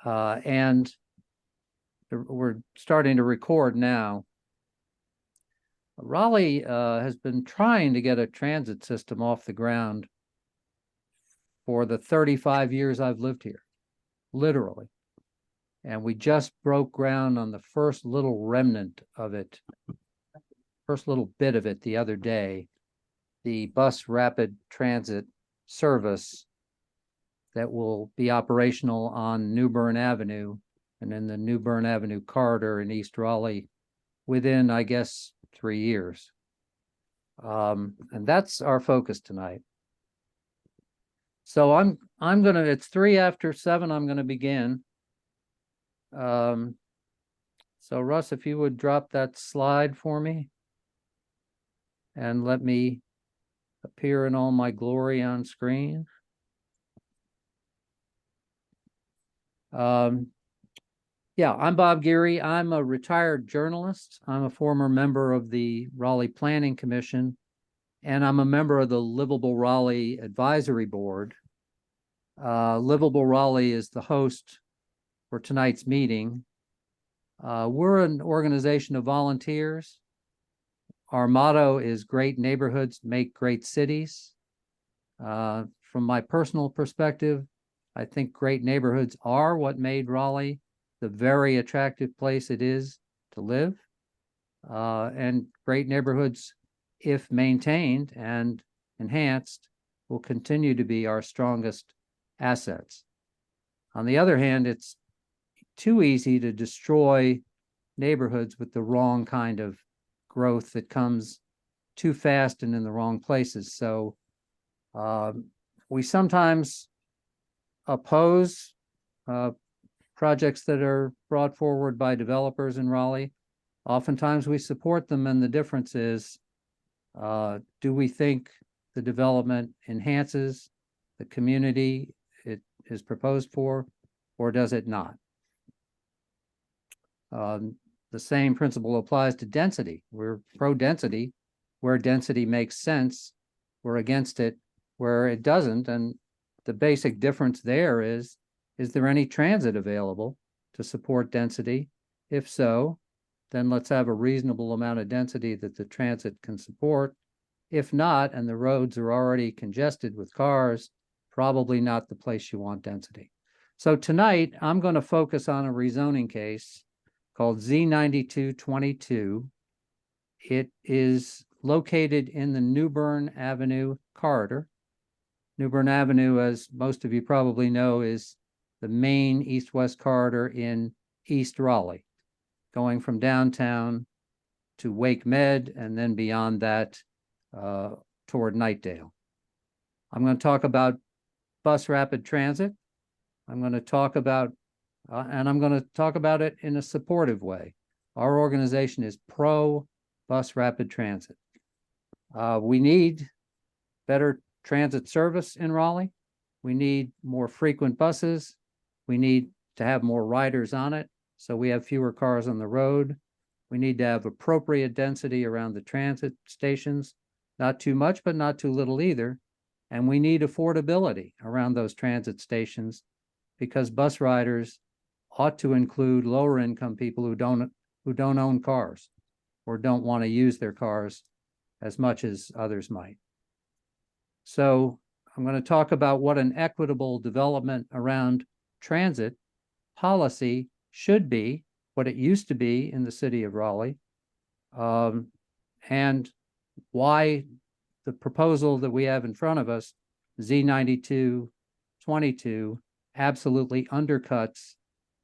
and we're starting to record now. Raleigh has been trying to get a transit system off the ground for the 35 years I've lived here, literally. And we just broke ground on the first little remnant of it, first little bit of it the other day, the bus rapid transit service that will be operational on New Bern Avenue and in the New Bern Avenue corridor in East Raleigh within, I guess, 3 years. And that's our focus tonight. So I'm gonna, it's 3 after 7, I'm gonna begin. So Russ, if you would drop that slide for me and let me appear in all my glory on screen. Yeah, I'm Bob Geary. I'm a retired journalist. I'm a former member of the Raleigh Planning Commission, and I'm a member of the Livable Raleigh Advisory Board. Livable Raleigh is the host for tonight's meeting. We're an organization of volunteers. Our motto is great neighborhoods make great cities. From my personal perspective, I think great neighborhoods are what made Raleigh the very attractive place it is to live. And great neighborhoods, if maintained and enhanced, will continue to be our strongest assets. On the other hand, it's too easy to destroy neighborhoods with the wrong kind of growth that comes too fast and in the wrong places. So we sometimes oppose projects that are brought forward by developers in Raleigh. Oftentimes we support them, and the difference is, do we think the development enhances the community it is proposed for, or does it not? The same principle applies to density. We're pro-density where density makes sense. We're against it where it doesn't, and the basic difference there is there any transit available to support density? If so, then let's have a reasonable amount of density that the transit can support. If not, and the roads are already congested with cars, probably not the place you want density. So tonight, I'm going to focus on a rezoning case called Z9222. It is located in the New Bern Avenue corridor. New Bern Avenue, as most of you probably know, is the main east-west corridor in East Raleigh, going from downtown to Wake Med, and then beyond that toward Knightdale. I'm going to talk about bus rapid transit. I'm going to talk about, and I'm going to talk about it in a supportive way. Our organization is pro bus rapid transit. We need better transit service in Raleigh. We need more frequent buses. We need to have more riders on it, so we have fewer cars on the road. We need to have appropriate density around the transit stations, not too much, but not too little either. And we need affordability around those transit stations, because bus riders ought to include lower income people who don't own cars or don't want to use their cars as much as others might. So I'm going to talk about what an equitable development around transit policy should be, what it used to be in the city of Raleigh, and why the proposal that we have in front of us, Z9222, absolutely undercuts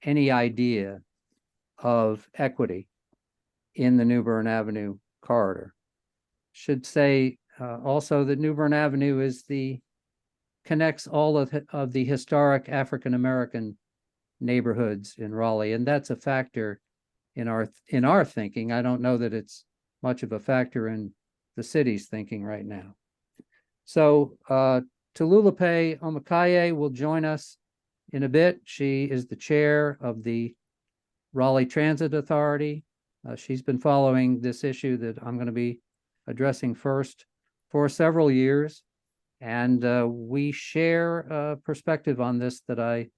any idea of equity in the New Bern Avenue corridor. Should say also that New Bern Avenue connects all of the historic African-American neighborhoods in Raleigh, and that's a factor in our thinking. I don't know that it's much of a factor in the city's thinking right now. So Tululupe Omakaye will join us in a bit. She is the chair of the Raleigh Transit Authority. She's been following this issue that I'm going to be addressing first for several years, and we share a perspective on this that I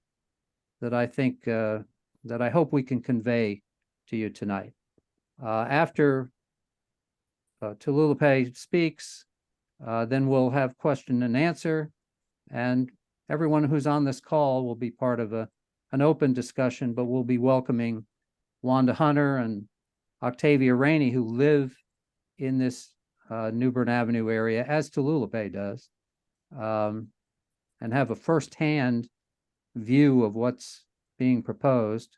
that I think that I hope we can convey to you tonight. After Tulupe speaks, then we'll have question and answer, and everyone who's on this call will be part of an open discussion, but we'll be welcoming Wanda Hunter and Octavia Rainey, who live in this New Bern Avenue area, as Tulupe does, and have a firsthand view of what's being proposed.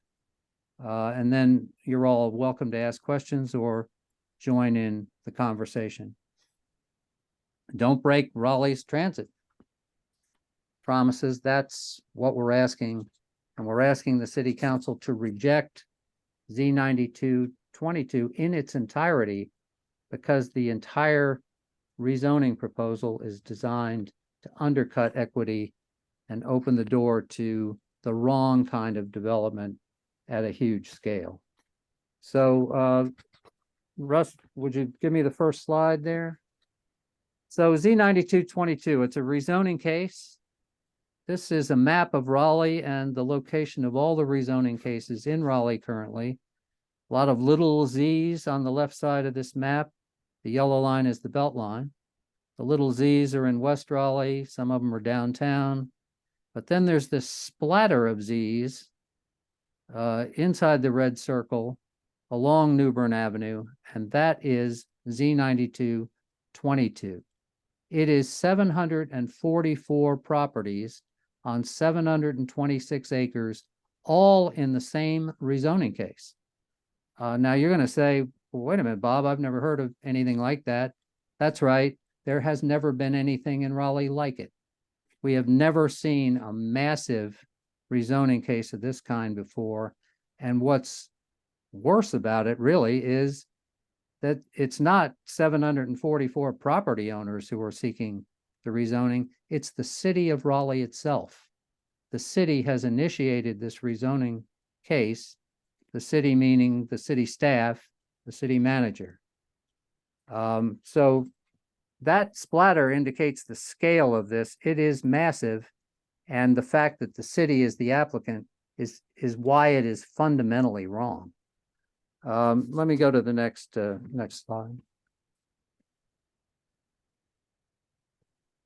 And then you're all welcome to ask questions or join in the conversation. Don't break Raleigh's transit promises. That's what we're asking. And we're asking the city council to reject Z9222 in its entirety, because the entire rezoning proposal is designed to undercut equity and open the door to the wrong kind of development at a huge scale. So, Russ, would you give me the first slide there? So Z9222, it's a rezoning case. This is a map of Raleigh and the location of all the rezoning cases in Raleigh currently. A lot of little Z's on the left side of this map. The yellow line is the belt line. The little Z's are in West Raleigh. Some of them are downtown. But then there's this splatter of Z's inside the red circle along New Bern Avenue, and that is Z9222. It is 744 properties on 726 acres, all in the same rezoning case. Now you're going to say, well, wait a minute, Bob, I've never heard of anything like that. That's right. There has never been anything in Raleigh like it. We have never seen a massive rezoning case of this kind before. And what's worse about it really is that it's not 744 property owners who are seeking the rezoning. It's the city of Raleigh itself. The city has initiated this rezoning case, the city meaning the city staff, the city manager. So that splatter indicates the scale of this. It is massive. And the fact that the city is the applicant is why it is fundamentally wrong. Let me go to the next slide.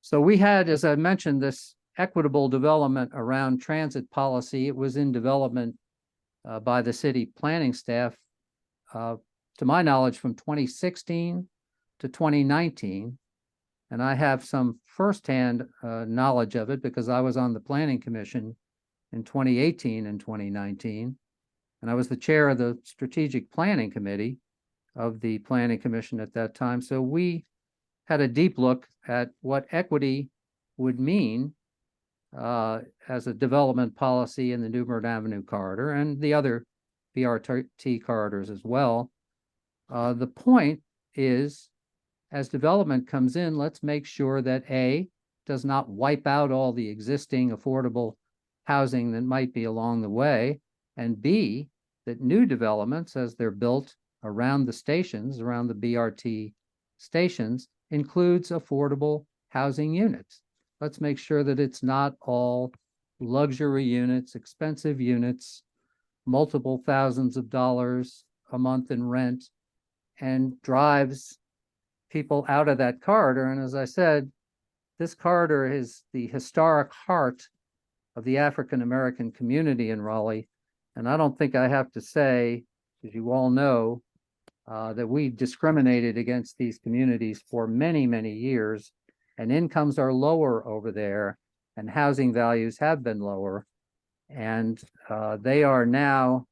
So we had, as I mentioned, this equitable development around transit policy. It was in development by the city planning staff, to my knowledge, from 2016 to 2019. And I have some firsthand knowledge of it because I was on the Planning Commission in 2018 and 2019. And I was the chair of the Strategic Planning Committee of the Planning Commission at that time. So we had a deep look at what equity would mean as a development policy in the New Bern Avenue corridor and the other BRT corridors as well. The point is, as development comes in, let's make sure that A, does not wipe out all the existing affordable housing that might be along the way, and B, that new developments, as they're built around the stations, around the BRT stations, includes affordable housing units. Let's make sure that it's not all luxury units, expensive units, multiple thousands of dollars a month in rent, and drives people out of that corridor. And as I said, this corridor is the historic heart of the African-American community in Raleigh. And I don't think I have to say, as you all know, that we discriminated against these communities for many, many years, and incomes are lower over there, and housing values have been lower. And they are now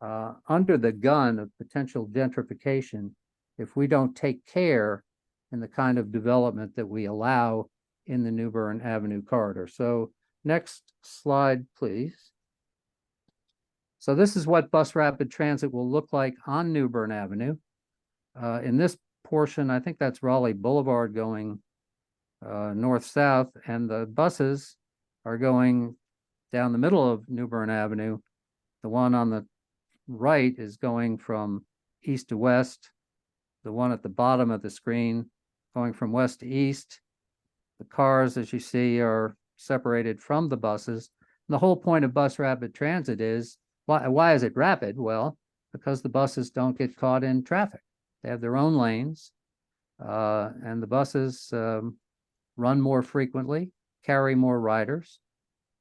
under the gun of potential gentrification if we don't take care in the kind of development that we allow in the New Bern Avenue corridor. So next slide, please. So this is what bus rapid transit will look like on New Bern Avenue. In this portion, I think that's Raleigh Boulevard going north-south, and the buses are going down the middle of New Bern Avenue. The one on the right is going from east to west. The one at the bottom of the screen going from west to east. The cars, as you see, are separated from the buses. The whole point of bus rapid transit is, why is it rapid? Well, because the buses don't get caught in traffic. They have their own lanes, and the buses run more frequently, carry more riders.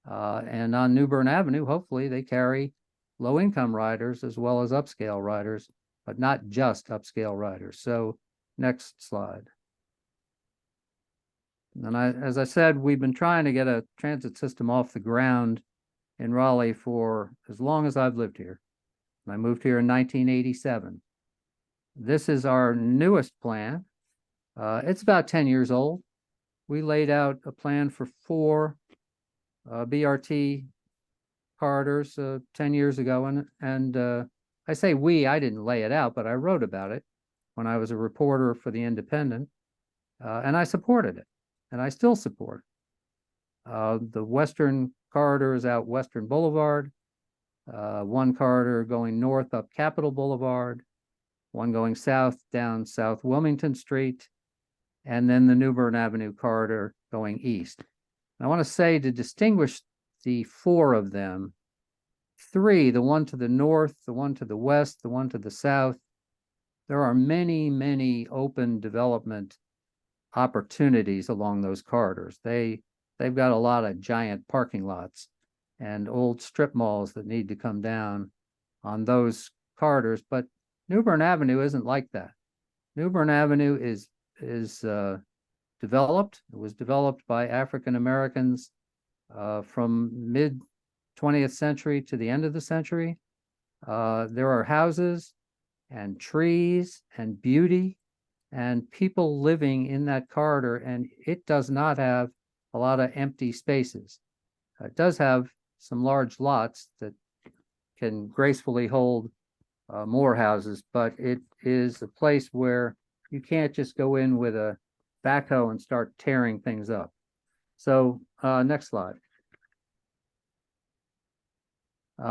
And on New Bern Avenue, hopefully they carry low-income riders as well as upscale riders, but not just upscale riders. So next slide. And as I said, we've been trying to get a transit system off the ground in Raleigh for as long as I've lived here. I moved here in 1987. This is our newest plan. It's about 10 years old. We laid out a plan for 4 BRT corridors 10 years ago. And I say I didn't lay it out, but I wrote about it when I was a reporter for The Independent. And I supported it, and I still support it. The western corridor is out Western Boulevard, one corridor going north up Capitol Boulevard, one going south down South Wilmington Street, and then the New Bern Avenue corridor going east. And I want to say, to distinguish the 4 of them, 3, the one to the north, the one to the west, the one to the south, there are many, many open development opportunities along those corridors. They've got a lot of giant parking lots and old strip malls that need to come down on those corridors. But New Bern Avenue isn't like that. New Bern Avenue is developed. It was developed by African Americans from mid 20th century to the end of the century. There are houses and trees and beauty and people living in that corridor, and it does not have a lot of empty spaces. It does have some large lots that can gracefully hold more houses, but it is a place where you can't just go in with a backhoe and start tearing things up. So next slide.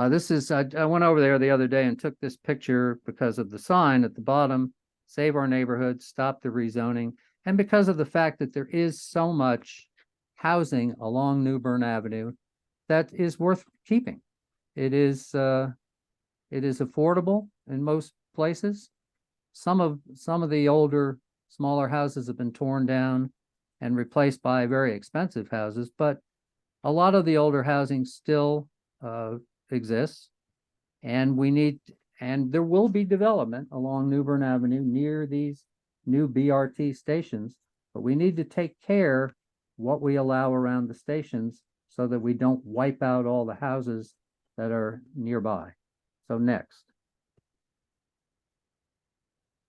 This is, I went over there the other day and took this picture because of the sign at the bottom, Save Our Neighborhood, Stop the Rezoning, and because of the fact that there is so much housing along New Bern Avenue that is worth keeping. It is affordable in most places. Some of the older, smaller houses have been torn down and replaced by very expensive houses, but a lot of the older housing still exists, and there will be development along New Bern Avenue near these new BRT stations, but we need to take care what we allow around the stations so that we don't wipe out all the houses that are nearby. So next.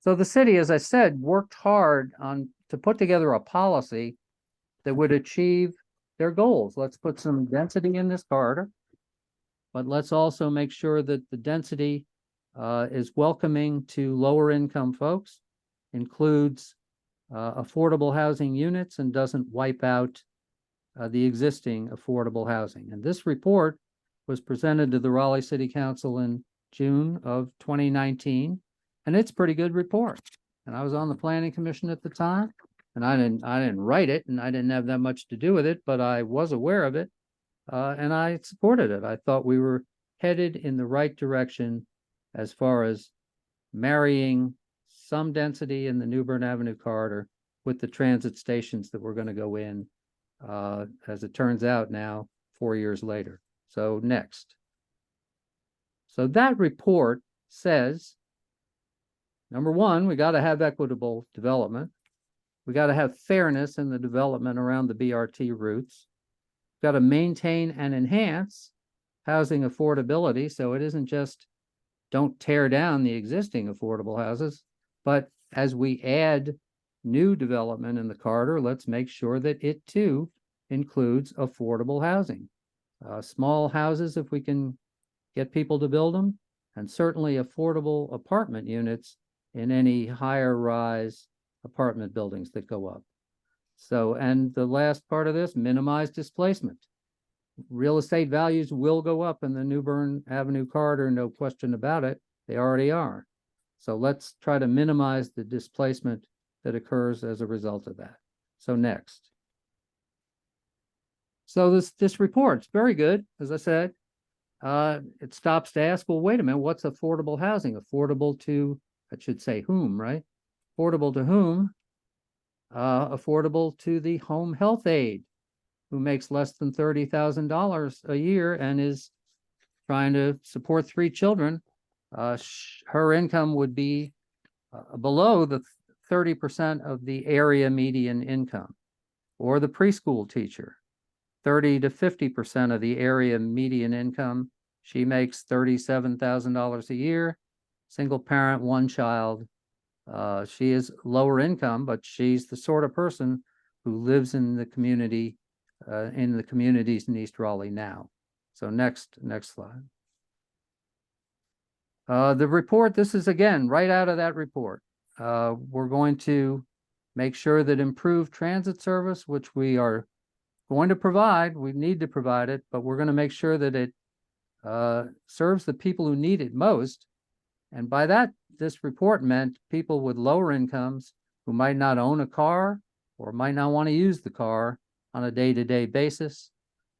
So the city, as I said, worked hard to put together a policy that would achieve their goals. Let's put some density in this corridor, but let's also make sure that the density is welcoming to lower income folks, includes affordable housing units, and doesn't wipe out the existing affordable housing. And this report was presented to the Raleigh City Council in June of 2019, and it's a pretty good report. And I was on the Planning Commission at the time, and I didn't write it, and I didn't have that much to do with it, but I was aware of it, and I supported it. I thought we were headed in the right direction as far as marrying some density in the New Bern Avenue corridor with the transit stations that we're going to go in, as it turns out now, 4 years later. So next. So that report says, number one, we got to have equitable development. We got to have fairness in the development around the BRT routes. We've got to maintain and enhance housing affordability, so it isn't just don't tear down the existing affordable houses, but as we add new development in the corridor, let's make sure that it too includes affordable housing. Small houses, if we can get people to build them, and certainly affordable apartment units in any higher rise apartment buildings that go up. So, and the last part of this, minimize displacement. Real estate values will go up in the New Bern Avenue corridor, no question about it. They already are. So let's try to minimize the displacement that occurs as a result of that. So next. So this report's very good, as I said. It stops to ask, well, wait a minute, what's affordable housing? Affordable to, I should say whom, right? Affordable to whom? Affordable to the home health aide who makes less than $30,000 a year and is trying to support 3 children. Her income would be below the 30% of the area median income, or the preschool teacher, 30 to 50% of the area median income. She makes $37,000 a year, single parent, 1 child. She is lower income, but she's the sort of person who lives in the community, in the communities in East Raleigh now. So next slide. The report, this is again, right out of that report. We're going to make sure that improved transit service, which we are going to provide, we need to provide it, but we're going to make sure that it serves the people who need it most. And by that, this report meant people with lower incomes who might not own a car or might not want to use the car on a day-to-day basis.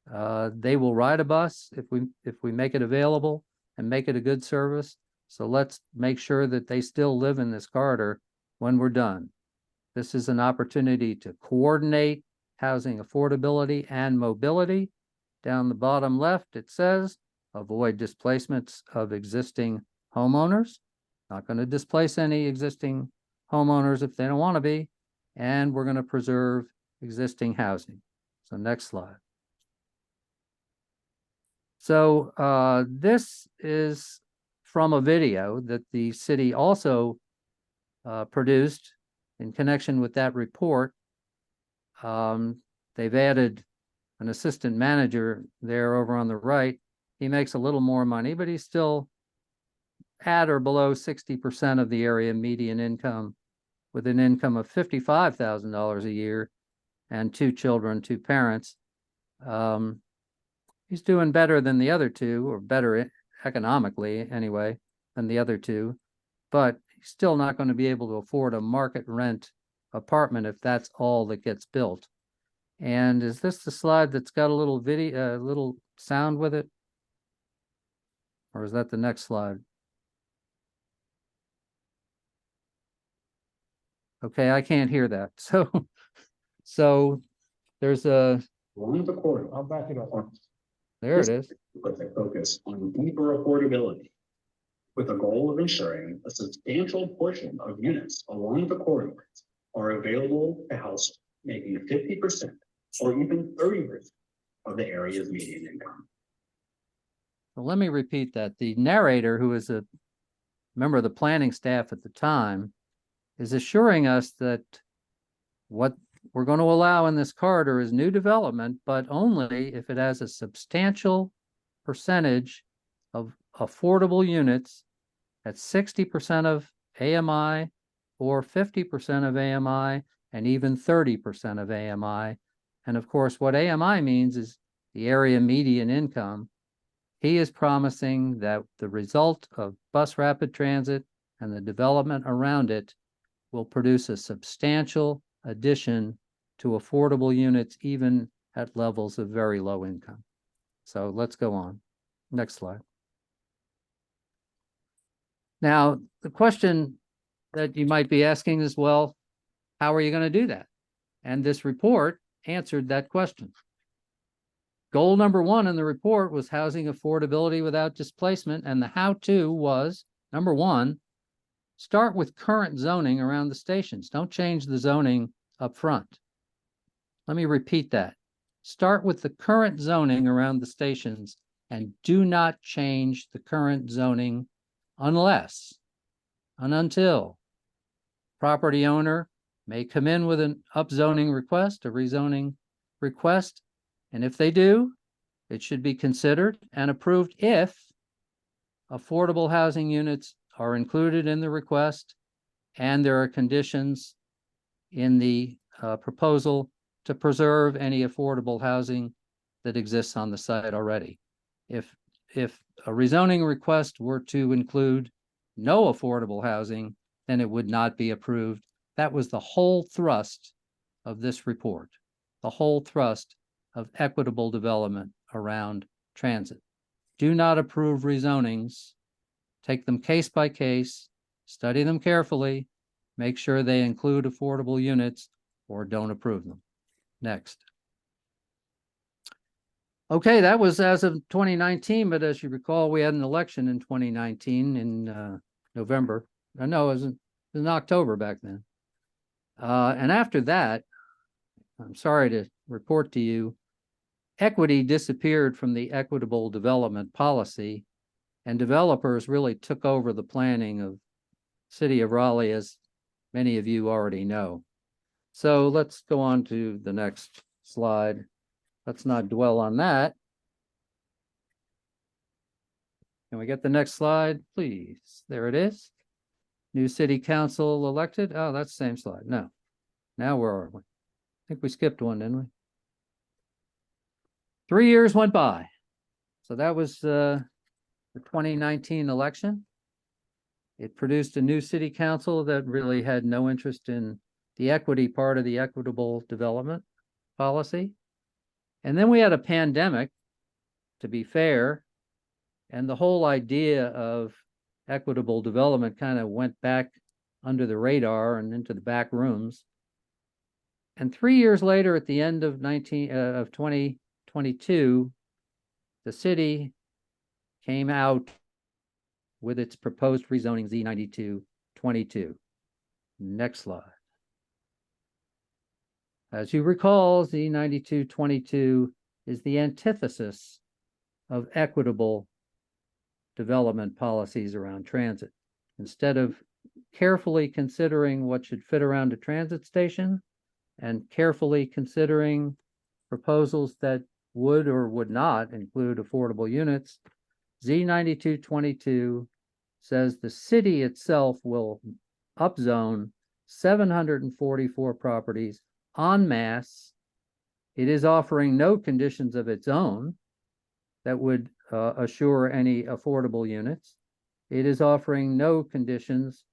They will ride a bus if we make it available and make it a good service. So let's make sure that they still live in this corridor when we're done. This is an opportunity to coordinate housing affordability and mobility. Down the bottom left, it says, avoid displacements of existing homeowners. Not going to displace any existing homeowners if they don't want to be. And we're going to preserve existing housing. So next slide. So this is from a video that the city also produced in connection with that report. They've added an assistant manager there over on the right. He makes a little more money, but he's still at or below 60% of the area median income, with an income of $55,000 a year and 2 children, 2 parents. He's doing better than the other 2, or better economically anyway than the other 2, but he's still not going to be able to afford a market rent apartment if that's all that gets built. And is this the slide that's got a little video, little sound with it? Or is that the next slide? Okay, I can't hear that. So there's a, I'll back it up. there it is. With a focus on deeper affordability, with the goal of ensuring a substantial portion of units along the corridors are available to households making 50% or even 30% of the area's median income. So let me repeat that. The narrator, who is a member of the planning staff at the time, is assuring us that what we're going to allow in this corridor is new development, but only if it has a substantial percentage of affordable units at 60% of AMI or 50% of AMI and even 30% of AMI. And of course, what AMI means is the area median income. He is promising that the result of bus rapid transit and the development around it will produce a substantial addition to affordable units, even at levels of very low income. So let's go on. Next slide. Now, the question that you might be asking is, well, how are you going to do that? And this report answered that question. Goal number 1 in the report was housing affordability without displacement, and the how-to was, number 1, start with current zoning around the stations. Don't change the zoning up front. Let me repeat that. Start with the current zoning around the stations and do not change the current zoning unless and until property owner may come in with an upzoning request, a rezoning request, and if they do, it should be considered and approved if affordable housing units are included in the request and there are conditions in the proposal to preserve any affordable housing that exists on the site already. If a rezoning request were to include no affordable housing, then it would not be approved. That was the whole thrust of this report, the whole thrust of equitable development around transit. Do not approve rezonings. Take them case by case, study them carefully, make sure they include affordable units, or don't approve them. Next. Okay, that was as of 2019, but as you recall, we had an election in 2019 in November. No, it was in October back then. And after that, I'm sorry to report to you, equity disappeared from the equitable development policy, and developers really took over the planning of City of Raleigh, as many of you already know. So let's go on to the next slide. Let's not dwell on that. Can we get the next slide, please? There it is. New city council elected. Oh, that's the same slide. No. Now where are we? I think we skipped one, didn't we? 3 years went by. So that was the 2019 election. It produced a new city council that really had no interest in the equity part of the equitable development policy. And then we had a pandemic, to be fair, and the whole idea of equitable development kind of went back under the radar and into the back rooms. And 3 years later, at the end of 2022, the city came out with its proposed rezoning Z9222. Next slide. As you recall, Z9222 is the antithesis of equitable development policies around transit. Instead of carefully considering what should fit around a transit station and carefully considering proposals that would or would not include affordable units, Z9222 says the city itself will upzone 744 properties en masse. It is offering no conditions of its own that would assure any affordable units. It is offering no conditions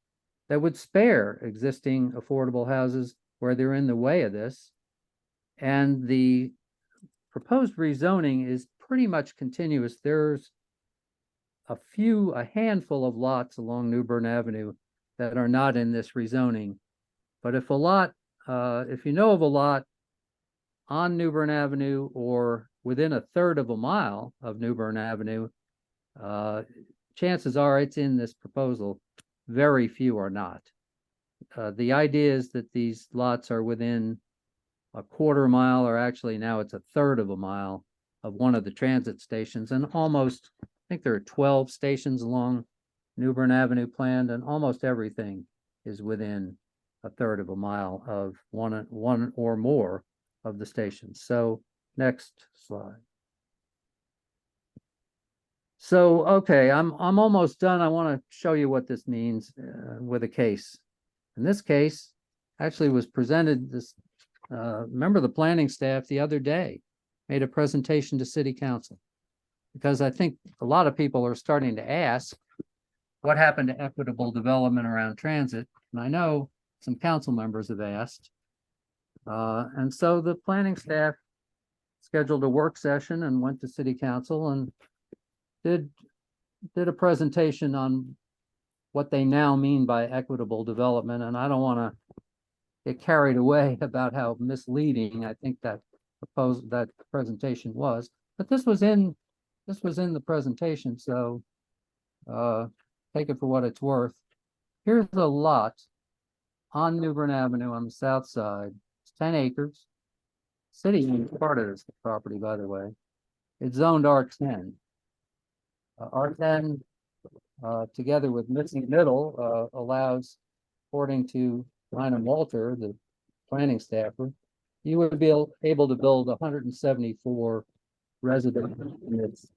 that would spare existing affordable houses where they're in the way of this. And the proposed rezoning is pretty much continuous. There's a handful of lots along New Bern Avenue that are not in this rezoning. But if a lot, if you know of a lot on New Bern Avenue or within a third of a mile of New Bern Avenue, chances are it's in this proposal. Very few are not. The idea is that these lots are within a quarter mile, or actually now it's a third of a mile of one of the transit stations, and almost, I think there are 12 stations along New Bern Avenue planned, and almost everything is within a third of a mile of one or more of the stations. So next slide. So, okay, I'm almost done. I want to show you what this means with a case. In this case, actually was presented this, remember the planning staff the other day made a presentation to city council, because I think a lot of people are starting to ask what happened to equitable development around transit. And I know some council members have asked. And so the planning staff scheduled a work session and went to city council and did a presentation on what they now mean by equitable development. And I don't want to get carried away about how misleading I think that presentation was, but this was in the presentation, so take it for what it's worth. Here's a lot on New Bern Avenue on the south side. It's 10 acres. City owns part of this property, by the way. It's zoned R10. R10, together with Missing Middle, allows, according to Ryan Walter, the planning staffer, you would be able to build 174 residential units,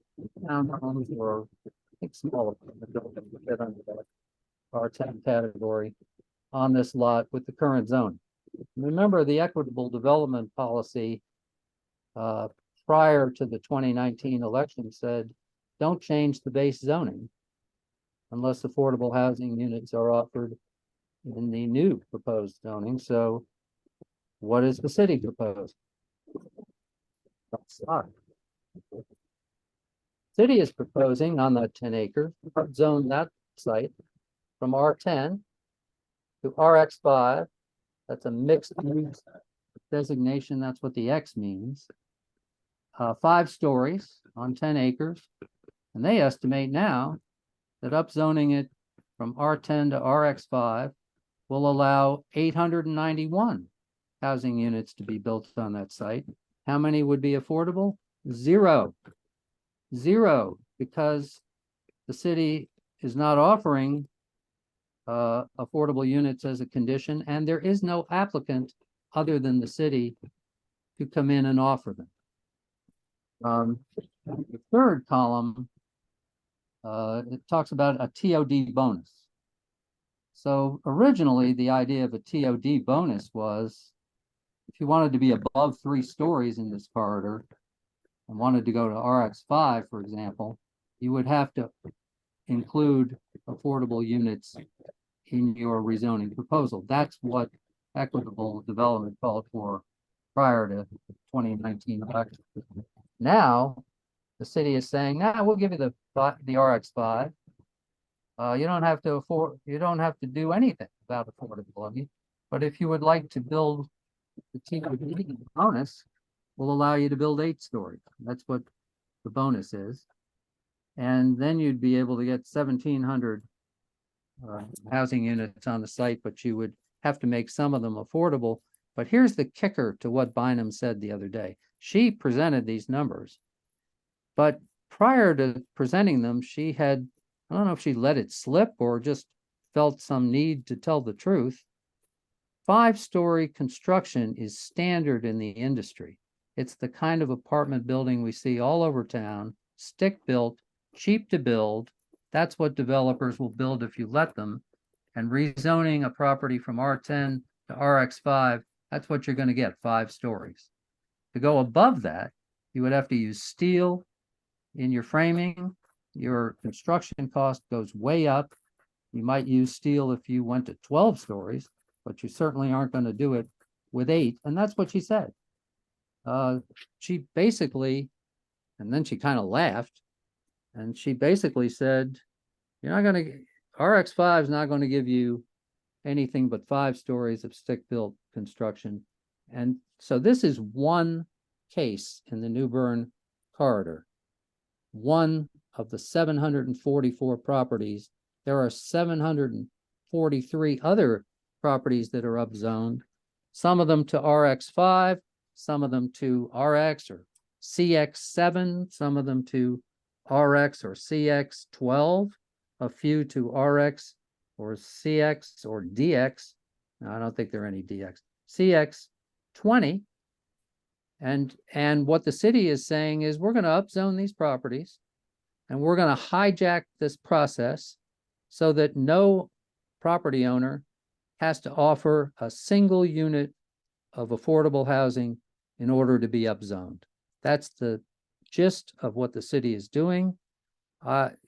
townhomes, or I think smaller buildings would fit under that R10 category on this lot with the current zone. Remember, the equitable development policy prior to the 2019 election said, don't change the base zoning unless affordable housing units are offered in the new proposed zoning. So what is the city proposed? City is proposing on the 10 acres, zone that site from R10 to RX5. That's a mixed use designation. That's what the X means. 5 stories on 10 acres. And they estimate now that upzoning it from R10 to RX5 will allow 891 housing units to be built on that site. How many would be affordable? 0. 0, because the city is not offering affordable units as a condition, and there is no applicant other than the city to come in and offer them. The third column, it talks about a TOD bonus. So originally, the idea of a TOD bonus was if you wanted to be above 3 stories in this corridor and wanted to go to RX5, for example, you would have to include affordable units in your rezoning proposal. That's what equitable development called for prior to 2019 election. Now, the city is saying, "Now we'll give you the RX5. You don't have to do anything about affordability. But if you would like to build the TOD bonus, will allow you to build 8 stories. That's what the bonus is. And then you'd be able to get 1,700 housing units on the site, but you would have to make some of them affordable. But here's the kicker to what Bynum said the other day. She presented these numbers, but prior to presenting them, she had, I don't know if she let it slip or just felt some need to tell the truth. 5-story construction is standard in the industry. It's the kind of apartment building we see all over town, stick-built, cheap to build. That's what developers will build if you let them. And rezoning a property from R10 to RX5, that's what you're going to get, 5 stories. To go above that, you would have to use steel in your framing. Your construction cost goes way up. You might use steel if you went to 12 stories, but you certainly aren't going to do it with 8. And that's what she said. She basically, and then she kind of laughed, and she basically said, you're not going to, RX5 is not going to give you anything but 5 stories of stick-built construction. And so this is one case in the New Bern corridor. One of the 744 properties. There are 743 other properties that are upzoned, some of them to RX5, some of them to RX or CX7, some of them to RX or CX12, a few to RX or CX or DX. No, I don't think there are any DX. CX20. And what the city is saying is we're going to upzone these properties and we're going to hijack this process so that no property owner has to offer a single unit of affordable housing in order to be upzoned. That's the gist of what the city is doing.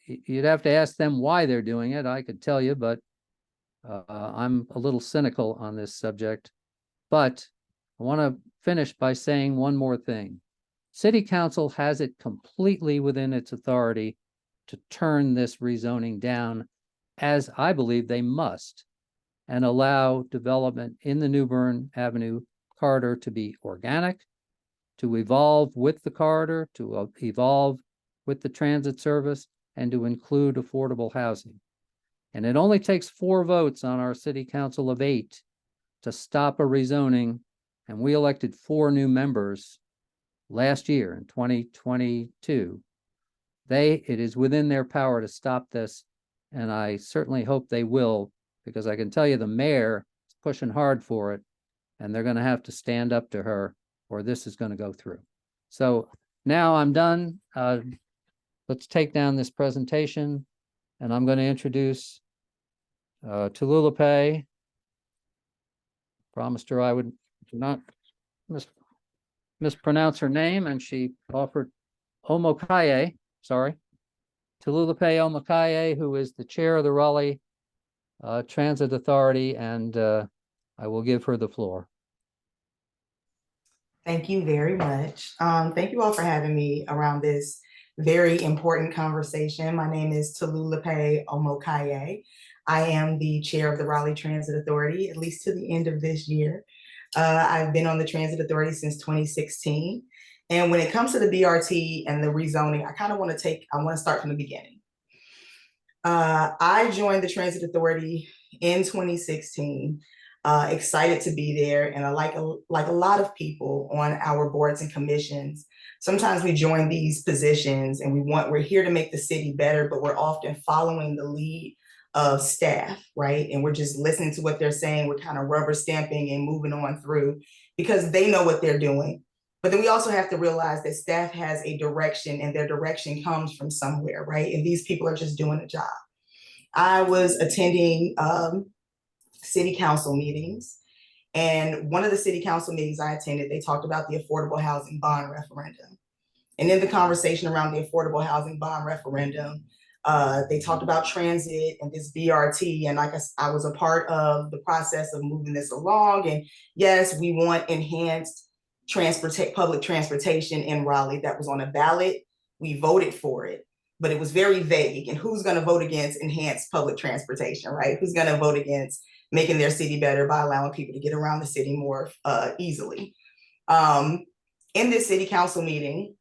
You'd have to ask them why they're doing it. I could tell you, but I'm a little cynical on this subject. But I want to finish by saying one more thing. City Council has it completely within its authority to turn this rezoning down, as I believe they must, and allow development in the New Bern Avenue corridor to be organic, to evolve with the corridor, to evolve with the transit service, and to include affordable housing. And it only takes 4 votes on our City Council of 8 to stop a rezoning, and we elected 4 new members last year in 2022. It is within their power to stop this, and I certainly hope they will, because I can tell you the mayor is pushing hard for it, and they're going to have to stand up to her, or this is going to go through. So now I'm done. Let's take down this presentation, and I'm going to introduce Tululape. Promised her I would not mispronounce her name, and she offered Omokaye, Tululape Omokaye, who is the chair of the Raleigh Transit Authority, and I will give her the floor. Thank you very much. Thank you all for having me around this very important conversation. My name is Talulape Omokaye. I am the chair of the Raleigh Transit Authority, at least to the end of this year. I've been on the Transit Authority since 2016. And when it comes to the BRT and the rezoning, I want to start from the beginning. I joined the Transit Authority in 2016. Excited to be there, and I like a lot of people on our boards and commissions. Sometimes we join these positions and we're here to make the city better, but we're often following the lead of staff, right? And we're just listening to what they're saying. We're kind of rubber stamping and moving on through because they know what they're doing. But then we also have to realize that staff has a direction, and their direction comes from somewhere, right? And these people are just doing a job. I was attending city council meetings. And one of the city council meetings I attended, they talked about the affordable housing bond referendum. And in the conversation around the affordable housing bond referendum, they talked about transit and this BRT. And I was a part of the process of moving this along. And yes, we want enhanced public transportation in Raleigh. That was on a ballot. We voted for it, but it was very vague. And who's going to vote against enhanced public transportation, right? Who's going to vote against making their city better by allowing people to get around the city more easily? In this city council meeting,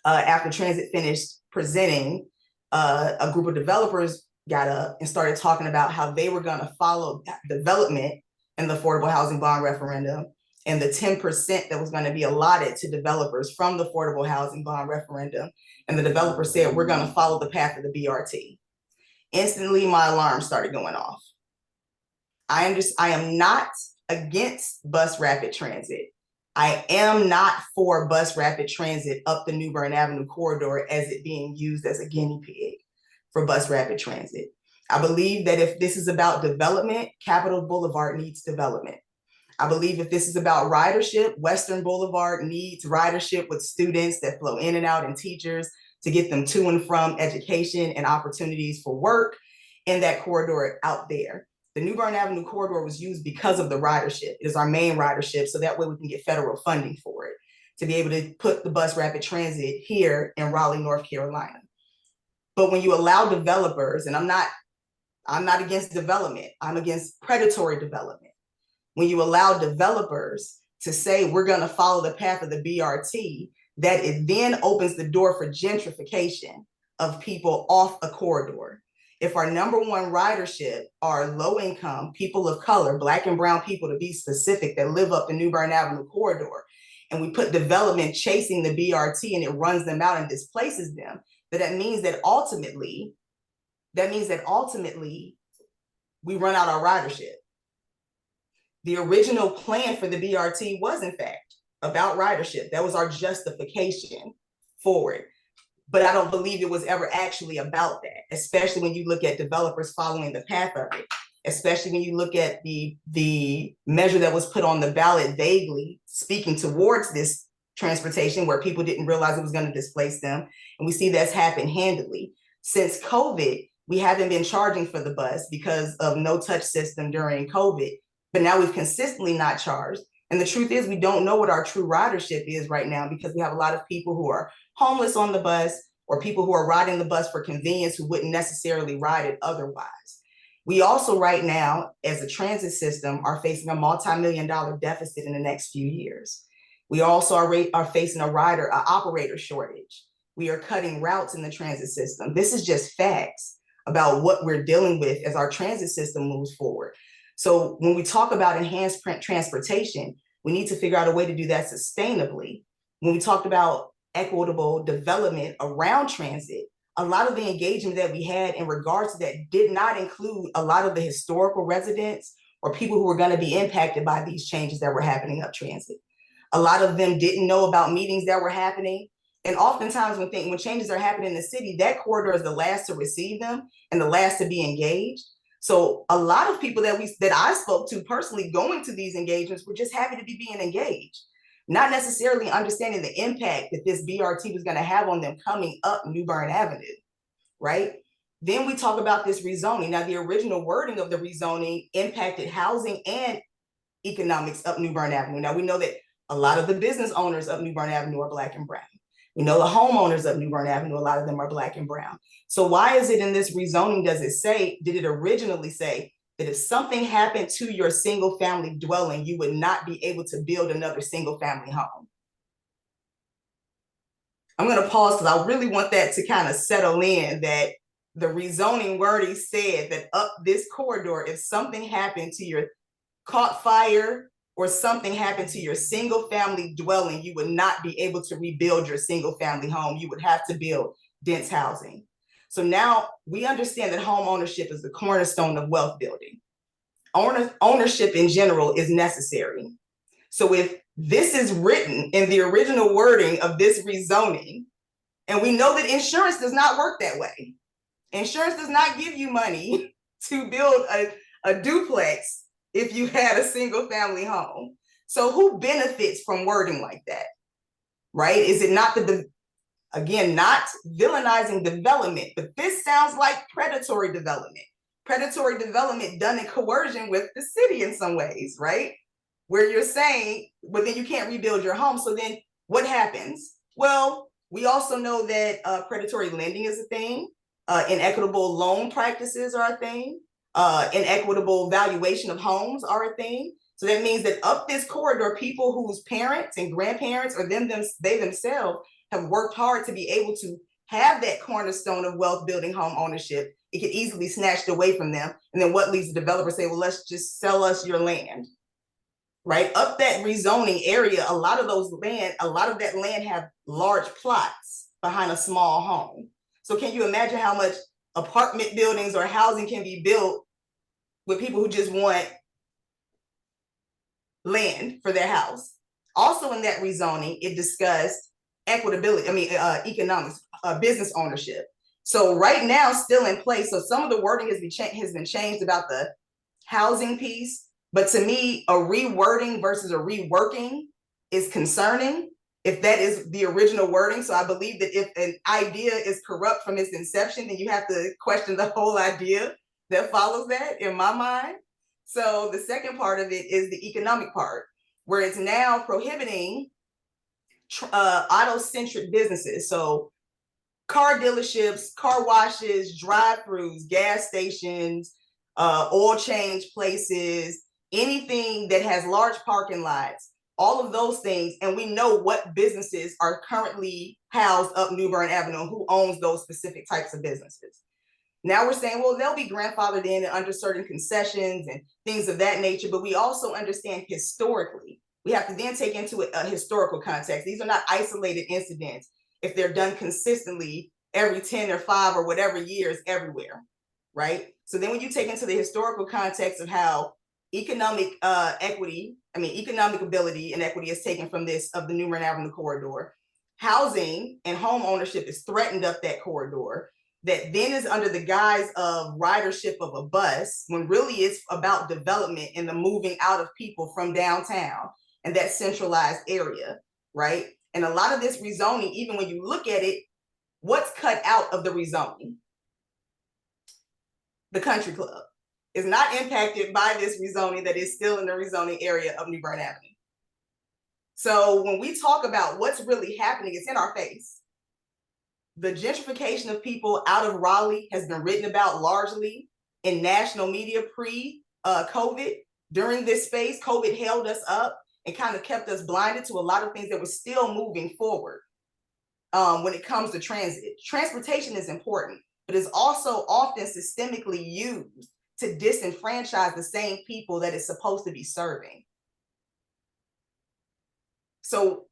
after transit finished presenting, a group of developers got up and started talking about how they were going to follow development in the affordable housing bond referendum and the 10% that was going to be allotted to developers from the affordable housing bond referendum. And the developer said, we're going to follow the path of the BRT. Instantly, my alarm started going off. I am not against bus rapid transit. I am not for bus rapid transit up the New Bern Avenue corridor as it being used as a guinea pig for bus rapid transit. I believe that if this is about development, Capitol Boulevard needs development. I believe if this is about ridership, Western Boulevard needs ridership with students that flow in and out and teachers to get them to and from education and opportunities for work in that corridor out there. The New Bern Avenue corridor was used because of the ridership. It is our main ridership, so that way we can get federal funding for it to be able to put the bus rapid transit here in Raleigh, North Carolina. But when you allow developers, and I'm not against development, I'm against predatory development. When you allow developers to say we're going to follow the path of the BRT, that it then opens the door for gentrification of people off a corridor. If our number one ridership are low income, people of color, Black and brown people to be specific, that live up the New Bern Avenue corridor, and we put development chasing the BRT and it runs them out and displaces them, that means that ultimately we run out our ridership. The original plan for the BRT was in fact about ridership. That was our justification for it. But I don't believe it was ever actually about that, especially when you look at developers following the path of it, especially when you look at the measure that was put on the ballot vaguely speaking towards this transportation where people didn't realize it was going to displace them. And we see that's happened handily. Since COVID, we haven't been charging for the bus because of no touch system during COVID, but now we've consistently not charged. And the truth is, we don't know what our true ridership is right now because we have a lot of people who are homeless on the bus or people who are riding the bus for convenience who wouldn't necessarily ride it otherwise. We also right now, as a transit system, are facing a multi-million-dollar deficit in the next few years. We also are facing an operator shortage. We are cutting routes in the transit system. This is just facts about what we're dealing with as our transit system moves forward. So when we talk about enhanced transportation, we need to figure out a way to do that sustainably. When we talked about equitable development around transit, a lot of the engagement that we had in regards to that did not include a lot of the historical residents or people who were going to be impacted by these changes that were happening up transit. A lot of them didn't know about meetings that were happening. And oftentimes when changes are happening in the city, that corridor is the last to receive them and the last to be engaged. So a lot of people that I spoke to personally going to these engagements were just happy to be being engaged, not necessarily understanding the impact that this BRT was going to have on them coming up New Bern Avenue, right? Then we talk about this rezoning. Now, the original wording of the rezoning impacted housing and economics up New Bern Avenue. Now, we know that A lot of the business owners of New Bern Avenue are Black and brown. We know the homeowners of New Bern Avenue, a lot of them are Black and brown. So why is it in this rezoning, did it originally say that if something happened to your single family dwelling, you would not be able to build another single family home? I'm gonna pause because I really want that to kind of settle in, that the rezoning wording said that up this corridor, if something happened to your, caught fire or something happened to your single family dwelling, you would not be able to rebuild your single family home. You would have to build dense housing. So now we understand that home ownership is the cornerstone of wealth building. Ownership in general is necessary. So if this is written in the original wording of this rezoning, and we know that insurance does not work that way. Insurance does not give you money to build a duplex if you had a single family home. So who benefits from wording like that, right? Is it not again, not villainizing development, but this sounds like predatory development. Predatory development done in coercion with the city in some ways, right? Where you're saying, but then you can't rebuild your home. So then what happens? Well, we also know that predatory lending is a thing. Inequitable loan practices are a thing. Inequitable valuation of homes are a thing. So that means that up this corridor, people whose parents and grandparents or they themselves have worked hard to be able to have that cornerstone of wealth building home ownership, it could easily be snatched away from them. And then what leads the developer say, well, let's just sell us your land, right? Up that rezoning area, a lot of that land have large plots behind a small home. So can you imagine how much apartment buildings or housing can be built with people who just want land for their house? Also in that rezoning, it discussed economics, business ownership. So right now, still in place. So some of the wording has been changed about the housing piece, but to me, a rewording versus a reworking is concerning if that is the original wording. So I believe that if an idea is corrupt from its inception, then you have to question the whole idea that follows that, in my mind. So the second part of it is the economic part, where it's now prohibiting auto-centric businesses. So car dealerships, car washes, drive-throughs, gas stations, oil change places, anything that has large parking lots, all of those things. And we know what businesses are currently housed up New Bern Avenue, who owns those specific types of businesses. Now we're saying, well, they'll be grandfathered in under certain concessions and things of that nature, but we also understand historically, we have to then take into a historical context. These are not isolated incidents if they're done consistently every 10 or 5 or whatever years everywhere, right? So then when you take into the historical context of how economic economic ability and equity is taken from this, of the New Bern Avenue corridor, housing and home ownership is threatened up that corridor, that then is under the guise of ridership of a bus, when really it's about development and the moving out of people from downtown and that centralized area, right? And a lot of this rezoning, even when you look at it, what's cut out of the rezoning? The country club is not impacted by this rezoning that is still in the rezoning area of New Bern Avenue. So when we talk about what's really happening, it's in our face. The gentrification of people out of Raleigh has been written about largely in national media pre-COVID. During this space, COVID held us up and kind of kept us blinded to a lot of things that were still moving forward when it comes to transit. Transportation is important, but it's also often systemically used to disenfranchise the same people that it's supposed to be serving. So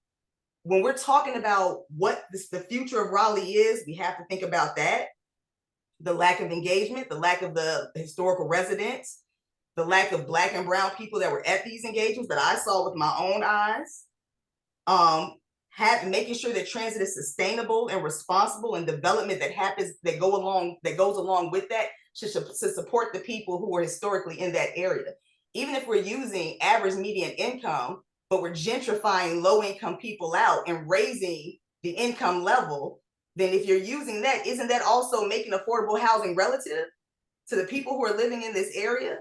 when we're talking about what the future of Raleigh is, we have to think about that. The lack of engagement, the lack of the historical residents, the lack of Black and brown people that were at these engagements that I saw with my own eyes. Making sure that transit is sustainable and responsible, and development that happens, that goes along with that, to support the people who were historically in that area. Even if we're using average median income, but we're gentrifying low-income people out and raising the income level, then if you're using that, isn't that also making affordable housing relative to the people who are living in this area?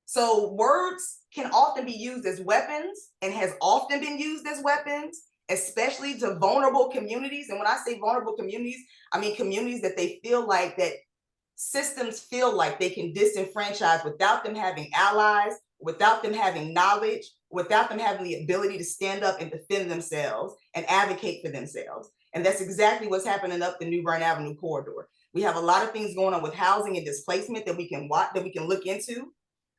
So words can often be used as weapons and has often been used as weapons, especially to vulnerable communities. And when I say vulnerable communities, I mean communities that they feel like that systems feel like they can disenfranchise without them having allies, without them having knowledge, without them having the ability to stand up and defend themselves and advocate for themselves. And that's exactly what's happening up the New Bern Avenue corridor. We have a lot of things going on with housing and displacement that we can watch, that we can look into.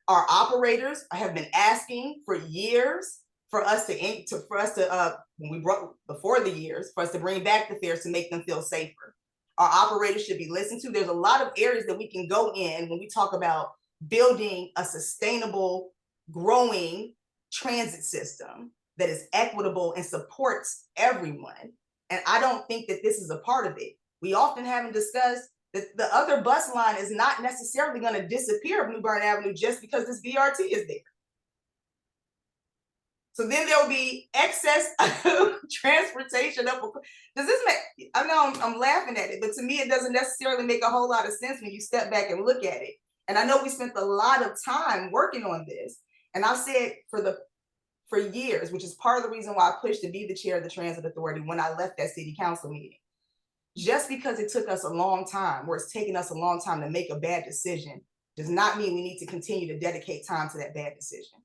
Our operators have been asking for years for us to when we brought before the years for us to bring back the fares to make them feel safer. Our operators should be listened to. There's a lot of areas that we can go in when we talk about building a sustainable, growing transit system that is equitable and supports everyone. And I don't think that this is a part of it. We often haven't discussed that the other bus line is not necessarily going to disappear of New Bern Avenue just because this BRT is there. So then there will be excess transportation up. Does this make, I know I'm laughing at it, but to me, it doesn't necessarily make a whole lot of sense when you step back and look at it. And I know we spent a lot of time working on this. And I've said for years, which is part of the reason why I pushed to be the chair of the Transit Authority when I left that city council meeting. Just because it took us a long time, or it's taken us a long time to make a bad decision, does not mean we need to continue to dedicate time to that bad decision.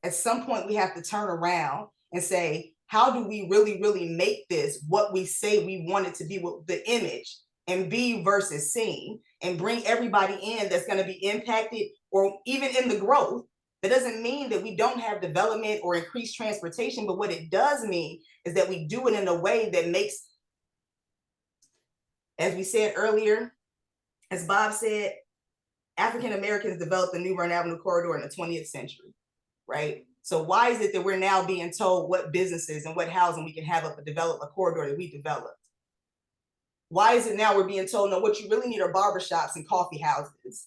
At some point, we have to turn around and say, how do we really, really make this what we say we want it to be, with the image and be versus seen, and bring everybody in that's going to be impacted, or even in the growth. That doesn't mean that we don't have development or increased transportation, but what it does mean is that we do it in a way that makes, as we said earlier, as Bob said, African Americans developed the New Bern Avenue corridor in the 20th century, right? So why is it that we're now being told what businesses and what housing we can have up and develop a corridor that we developed? Why is it now we're being told, no, what you really need are barbershops and coffee houses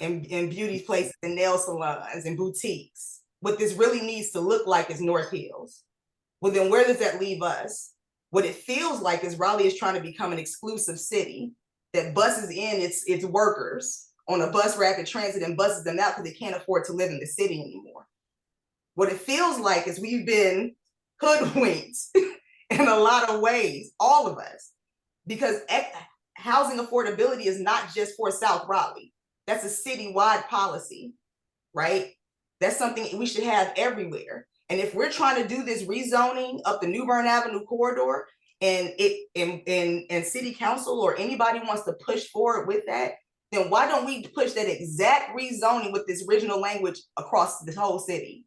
and beauty places and nail salons and boutiques? What this really needs to look like is North Hills. Well, then where does that leave us? What it feels like is Raleigh is trying to become an exclusive city that buses in its workers on a bus rapid transit and buses them out because they can't afford to live in the city anymore. What it feels like is we've been hoodwinked in a lot of ways, all of us, because housing affordability is not just for South Raleigh. That's a citywide policy, right? That's something we should have everywhere. And if we're trying to do this rezoning up the New Bern Avenue corridor, and city council or anybody wants to push forward with that, then why don't we push that exact rezoning with this original language across the whole city?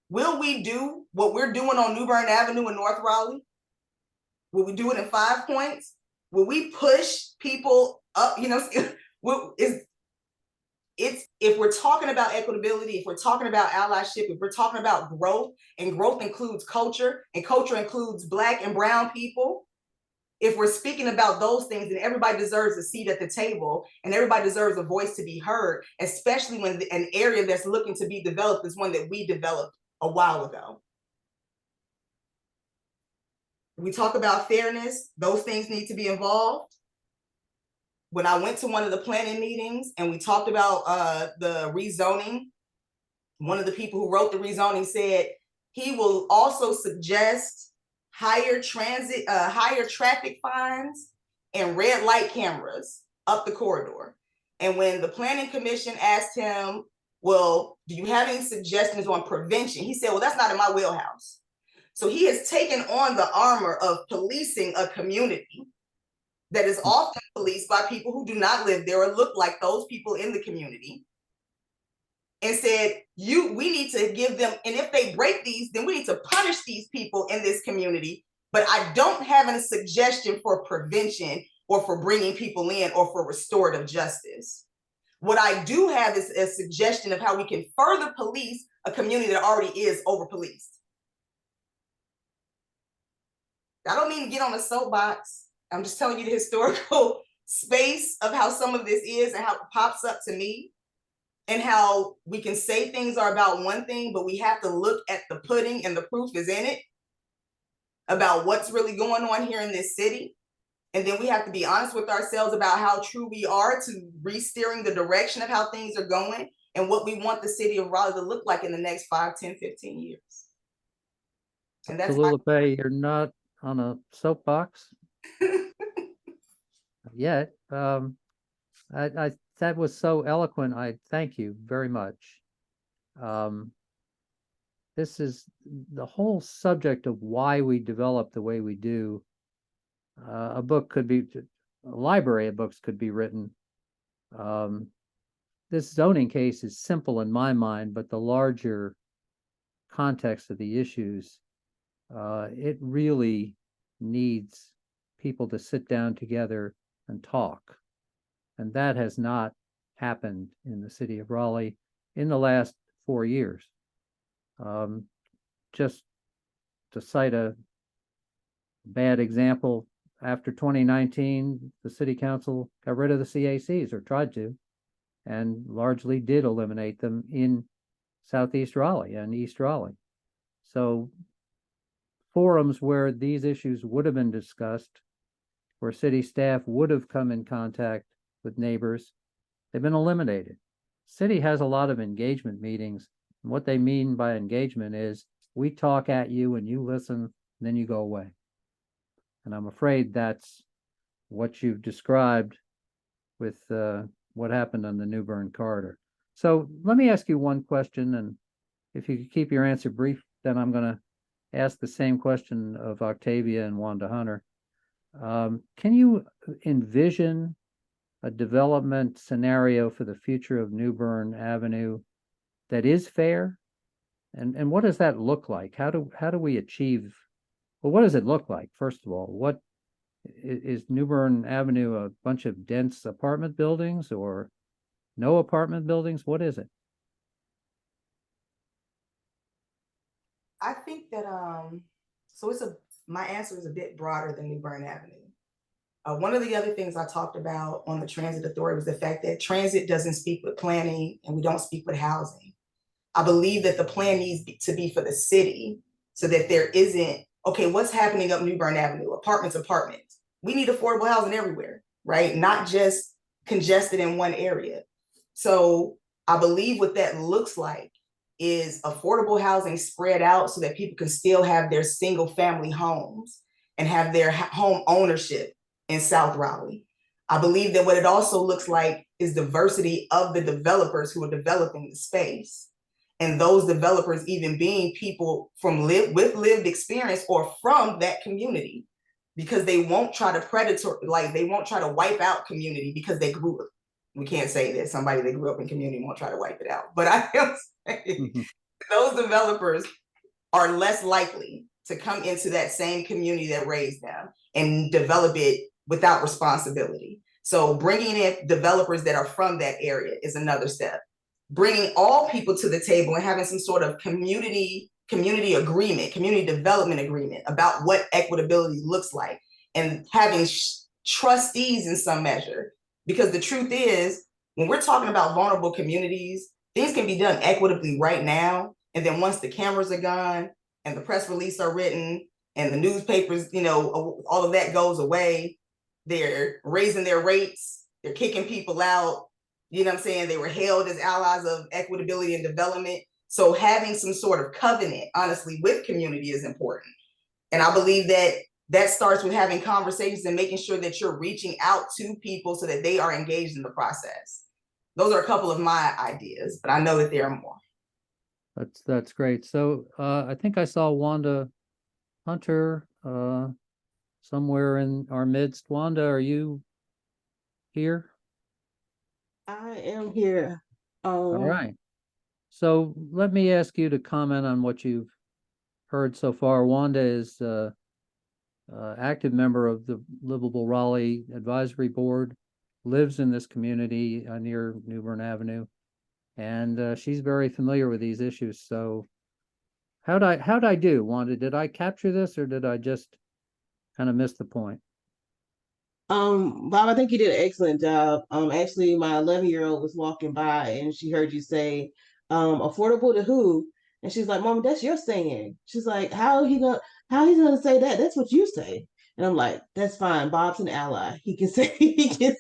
Will we do what we're doing on New Bern Avenue in North Raleigh? Will we do it in 5 points? Will we push people up? You know, if we're talking about equitability, if we're talking about allyship, if we're talking about growth, and growth includes culture, and culture includes Black and brown people, if we're speaking about those things, then everybody deserves a seat at the table, and everybody deserves a voice to be heard, especially when an area that's looking to be developed is one that we developed a while ago. We talk about fairness, those things need to be involved. When I went to one of the planning meetings and we talked about the rezoning, one of the people who wrote the rezoning said he will also suggest higher traffic fines and red light cameras up the corridor. And when the planning commission asked him, well, do you have any suggestions on prevention? He said, well, that's not in my wheelhouse. So he has taken on the armor of policing a community that is often policed by people who do not live there or look like those people in the community, and said, we need to give them, and if they break these, then we need to punish these people in this community. But I don't have a suggestion for prevention or for bringing people in or for restorative justice. What I do have is a suggestion of how we can further police a community that already is over-policed. I don't mean to get on a soapbox. I'm just telling you the historical space of how some of this is and how it pops up to me, and how we can say things are about one thing, but we have to look at the pudding and the proof is in it about what's really going on here in this city. And then we have to be honest with ourselves about how true we are to re-steering the direction of how things are going, and what we want the city of Raleigh to look like in the next 5, 10, 15 years. And that's my Tolupe, you're not on a soapbox yet. That was so eloquent. I thank you very much. This is the whole subject of why we develop the way we do. A book could be, a library of books could be written. This zoning case is simple in my mind, but the larger context of the issues, it really needs people to sit down together and talk. And that has not happened in the city of Raleigh in the last 4 years. Just to cite a bad example, after 2019, the city council got rid of the CACs, or tried to, and largely did eliminate them in Southeast Raleigh and East Raleigh. So forums where these issues would have been discussed, where city staff would have come in contact with neighbors, they've been eliminated. City has a lot of engagement meetings, and what they mean by engagement is we talk at you and you listen, and then you go away. And I'm afraid that's what you've described with what happened on the New Bern corridor. So let me ask you one question, and if you could keep your answer brief, then I'm going to ask the same question of Octavia and Wanda Hunter. Can you envision a development scenario for the future of New Bern Avenue that is fair? And what does that look like? How do we achieve? Well, what does it look like? First of all, what is New Bern Avenue? A bunch of dense apartment buildings or no apartment buildings? What is it? I think that my answer is a bit broader than New Bern Avenue. One of the other things I talked about on the transit authority was the fact that transit doesn't speak with planning and we don't speak with housing. I believe that the plan needs to be for the city so that there isn't, okay, what's happening up New Bern Avenue? Apartments. We need affordable housing everywhere, right? Not just congested in one area. So I believe what that looks like is affordable housing spread out so that people can still have their single family homes and have their home ownership in South Raleigh. I believe that what it also looks like is diversity of the developers who are developing the space. And those developers even being people with lived experience or from that community, because they won't try to they won't try to wipe out community because they grew up. We can't say that somebody that grew up in community won't try to wipe it out. But I am saying those developers are less likely to come into that same community that raised them and develop it without responsibility. So bringing in developers that are from that area is another step. Bringing all people to the table and having some sort of community agreement, community development agreement about what equitability looks like, and having trustees in some measure. Because the truth is, when we're talking about vulnerable communities, things can be done equitably right now. And then once the cameras are gone and the press release are written and the newspapers, all of that goes away, they're raising their rates, they're kicking people out. You know what I'm saying? They were hailed as allies of equitability and development. So having some sort of covenant, honestly, with community is important. And I believe that starts with having conversations and making sure that you're reaching out to people so that they are engaged in the process. Those are a couple of my ideas, but I know that there are more. That's great. So I think I saw Wanda Hunter somewhere in our midst. Wanda, are you here? I am here. All right. So let me ask you to comment on what you've heard so far. Wanda is active member of the Livable Raleigh Advisory Board, lives in this community near New Bern Avenue, and she's very familiar with these issues. So how'd I do, Wanda? Did I capture this, or did I just kind of miss the point? Bob, I think you did an excellent job. Actually, my 11-year-old was walking by and she heard you say, affordable to who? And she's like, Mom, that's your saying. She's like, how he's gonna say that? That's what you say. And I'm like, that's fine. Bob's an ally. He can say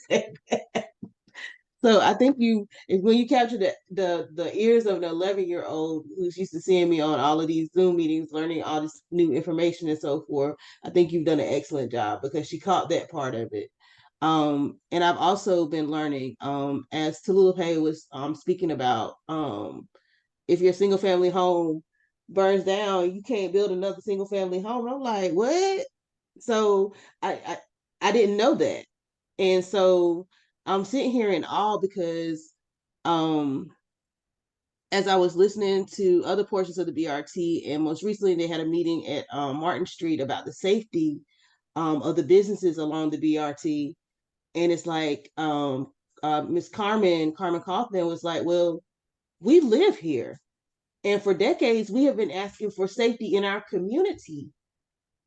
that. So I think when you capture the ears of an 11-year-old who's used to seeing me on all of these Zoom meetings, learning all this new information and so forth, I think you've done an excellent job because she caught that part of it. And I've also been learning, as Tolulope was speaking about, if your single family home burns down, you can't build another single family home. And I'm like, what? So I didn't know that. And so I'm sitting here in awe because um as I was listening to other portions of the BRT, and most recently they had a meeting at Martin Street about the safety of the businesses along the BRT. And it's like Miss Carmen Kaufman was like, well, we live here. And for decades, we have been asking for safety in our community,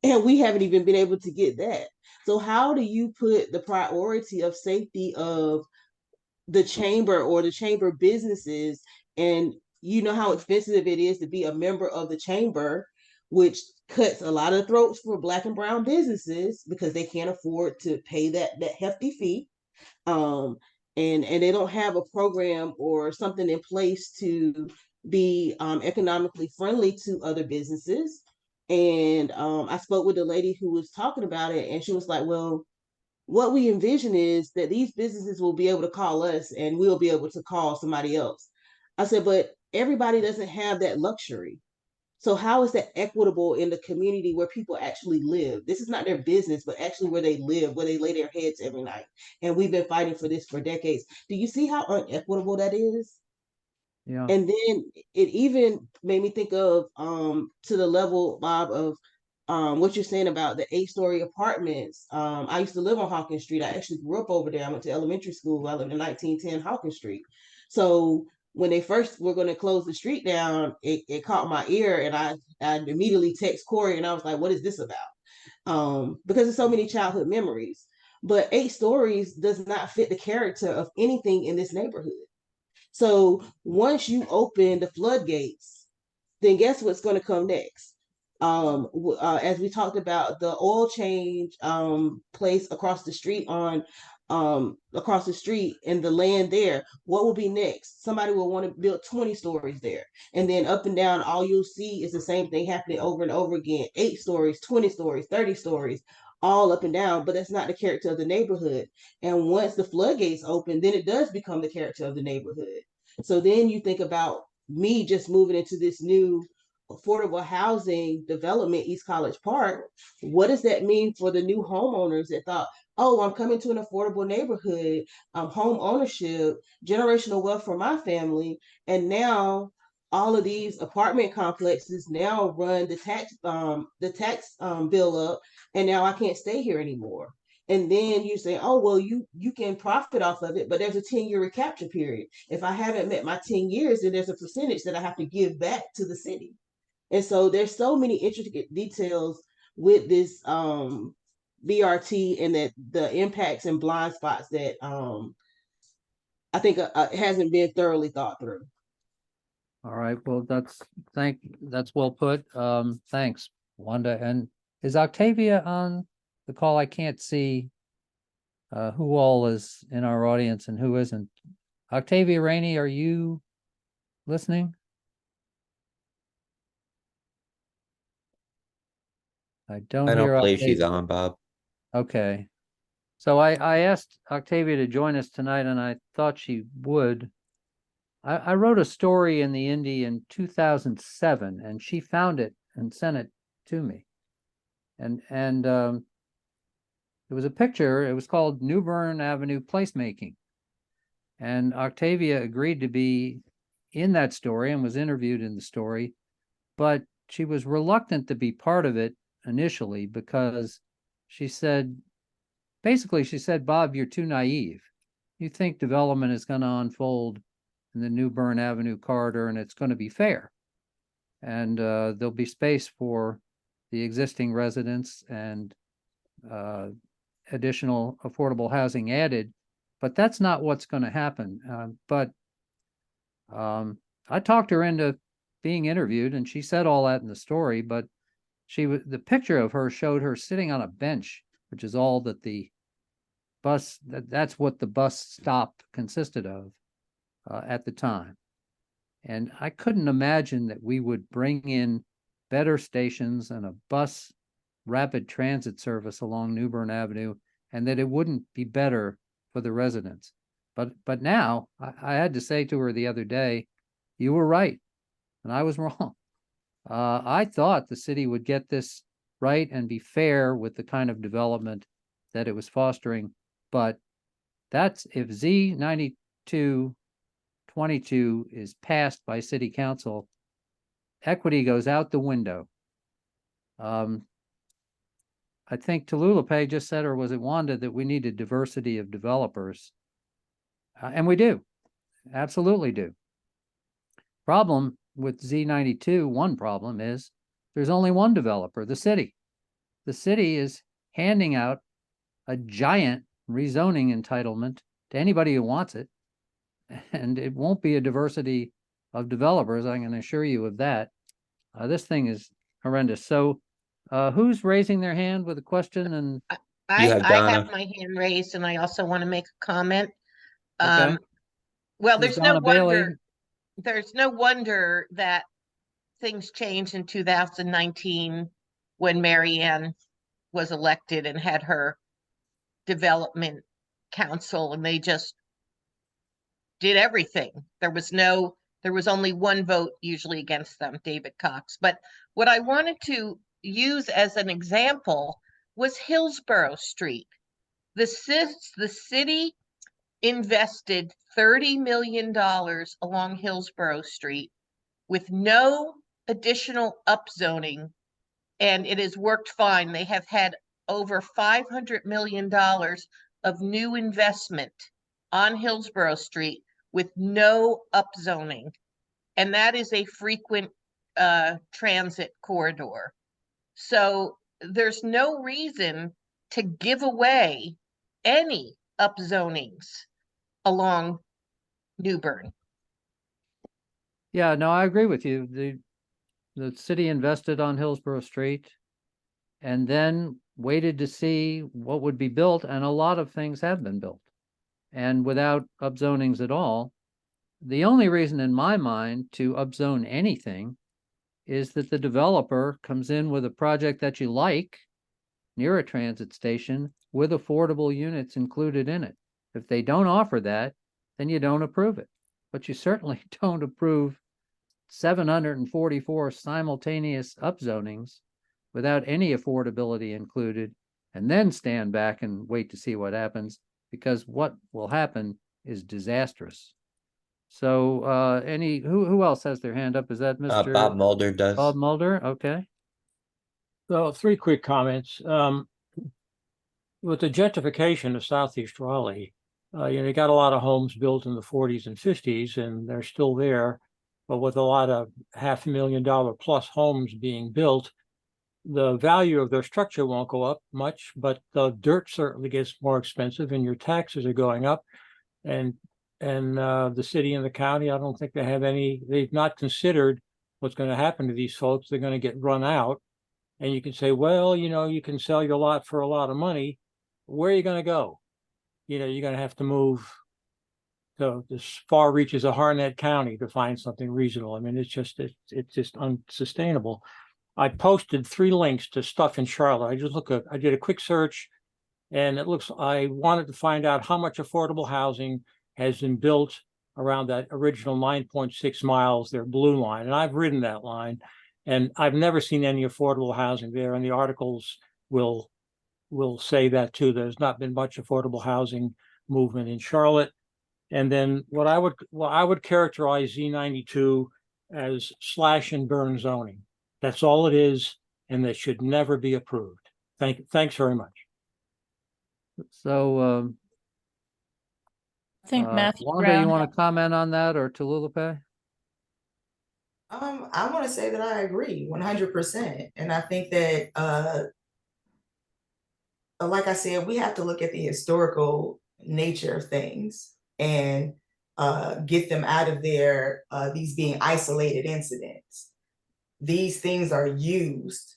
and we haven't even been able to get that. So how do you put the priority of safety of the chamber or the chamber businesses, and you know how expensive it is to be a member of the chamber, which cuts a lot of throats for Black and brown businesses because they can't afford to pay that hefty fee. um, and they don't have a program or something in place to be economically friendly to other businesses. And I spoke with a lady who was talking about it, and she was like, well, what we envision is that these businesses will be able to call us and we'll be able to call somebody else. I said, but everybody doesn't have that luxury. So how is that equitable in the community where people actually live? This is not their business, but actually where they live, where they lay their heads every night. And we've been fighting for this for decades. Do you see how unequitable that is? Yeah. And then it even made me think of to the level, Bob, of what you're saying about the 8-story apartments. I used to live on Hawkins Street. I actually grew up over there. I went to elementary school. I lived in 1910 Hawkins Street. So when they first were going to close the street down, it caught my ear, and I immediately text Corey, and I was like, what is this about? Because there's so many childhood memories. But 8 stories does not fit the character of anything in this neighborhood. So once you open the floodgates, then guess what's going to come next? As we talked about the oil change place across the street and the land there, what will be next? Somebody will want to build 20 stories there, and then up and down, all you'll see is the same thing happening over and over again: 8 stories, 20 stories, 30 stories, all up and down. But that's not the character of the neighborhood. And once the floodgates open, then it does become the character of the neighborhood. So then you think about me just moving into this new affordable housing development, East College Park. What does that mean for the new homeowners that thought, oh, I'm coming to an affordable neighborhood, home ownership, generational wealth for my family, and now all of these apartment complexes now run the tax bill up, and now I can't stay here anymore. And then you say, oh, well, you can profit off of it, but there's a 10-year recapture period. If I haven't met my 10 years, then there's a percentage that I have to give back to the city. And so there's so many intricate details with this BRT, and that the impacts and blind spots that I think hasn't been thoroughly thought through. All right. Well, that's well put. Thanks, Wanda. And is Octavia on the call? I can't see who all is in our audience and who isn't. Octavia Rainey, are you listening? I don't I don't hear believe she's Octavia. on, Bob. Okay. So I asked Octavia to join us tonight, and I thought she would. I wrote a story in the Indy in 2007, and she found it and sent it to me. And it was a picture. It was called New Bern Avenue Placemaking. And Octavia agreed to be in that story and was interviewed in the story, but she was reluctant to be part of it initially because she said, Bob, you're too naive. You think development is going to unfold in the New Bern Avenue corridor and it's going to be fair. And there'll be space for the existing residents and additional affordable housing added, but that's not what's going to happen. But I talked her into being interviewed, and she said all that in the story, but the picture of her showed her sitting on a bench, which is all that the that's what the bus stop consisted of at the time. And I couldn't imagine that we would bring in better stations and a bus rapid transit service along New Bern Avenue, and that it wouldn't be better for the residents. But now I had to say to her the other day, you were right, and I was wrong. I thought the city would get this right and be fair with the kind of development that it was fostering. But that's if Z92 22 is passed by city council, equity goes out the window. I think Tululepe just said, or was it Wanda, that we need a diversity of developers. And we do, absolutely do. Problem with Z92, one problem is there's only one developer, the city. The city is handing out a giant rezoning entitlement to anybody who wants it. And it won't be a diversity of developers, I can assure you of that. This thing is horrendous. So who's raising their hand with a question? And I have have Donna. my hand raised, and I also want to make a comment. Okay. Well, Ms. there's no Donna Bailey. wonder, there's no wonder that things changed in 2019 when Mary Ann was elected and had her development council, and they just did everything. There was only one vote usually against them, David Cox. But what I wanted to use as an example was Hillsborough Street. The city invested $30 million along Hillsborough Street with no additional upzoning, and it has worked fine. They have had over $500 million of new investment on Hillsborough Street with no upzoning. And that is a frequent transit corridor. So there's no reason to give away any upzonings along New Bern. Yeah, no, I agree with you. The city invested on Hillsborough Street and then waited to see what would be built, and a lot of things have been built. And without upzonings at all. The only reason in my mind to upzone anything is that the developer comes in with a project that you like near a transit station with affordable units included in it. If they don't offer that, then you don't approve it. But you certainly don't approve 744 simultaneous upzonings without any affordability included, and then stand back and wait to see what happens, because what will happen is disastrous. So who else has their hand up? Is that Mr. Bob Mulder does. Bob Mulder? Okay. So 3 quick comments. With the gentrification of Southeast Raleigh, you got a lot of homes built in the 40s and 50s, and they're still there. But with a lot of $500,000 plus homes being built, the value of their structure won't go up much, but the dirt certainly gets more expensive, and your taxes are going up. And the city and the county, I don't think they've not considered what's going to happen to these folks. They're going to get run out. And you can say, well, you can sell your lot for a lot of money. Where are you going to go? You're going to have to move to as far reaches of Harnett County to find something reasonable. I mean, it's just unsustainable. I posted 3 links to stuff in Charlotte. I did a quick search, and I wanted to find out how much affordable housing has been built around that original 9.6 miles, their blue line. And I've ridden that line, and I've never seen any affordable housing there. And the articles will say that too. There's not been much affordable housing movement in Charlotte. And then what I would characterize Z92 as slash and burn zoning. That's all it is, and that should never be approved. Thanks very much. So I think Matthew Wanda, Brown you want had- to comment on that, or Tululepe? I want to say that I agree 100%. And I think that, like I said, we have to look at the historical nature of things and get them out of there, these being isolated incidents. These things are used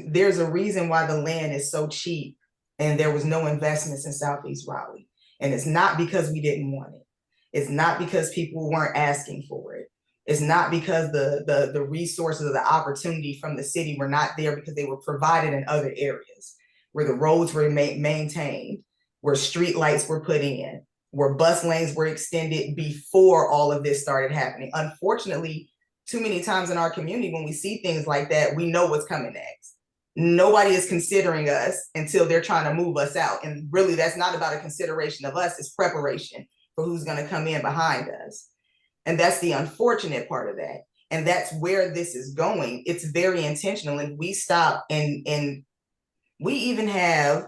there's a reason why the land is so cheap and there was no investments in Southeast Raleigh. And it's not because we didn't want it. It's not because people weren't asking for it. It's not because the resources or the opportunity from the city were not there, because they were provided in other areas where the roads were maintained, where street lights were put in, where bus lanes were extended before all of this started happening. Unfortunately, too many times in our community, when we see things like that, we know what's coming next. Nobody is considering us until they're trying to move us out. And really, that's not about a consideration of us, it's preparation for who's going to come in behind us. And that's the unfortunate part of that. And that's where this is going. It's very intentional. And we stop and we even have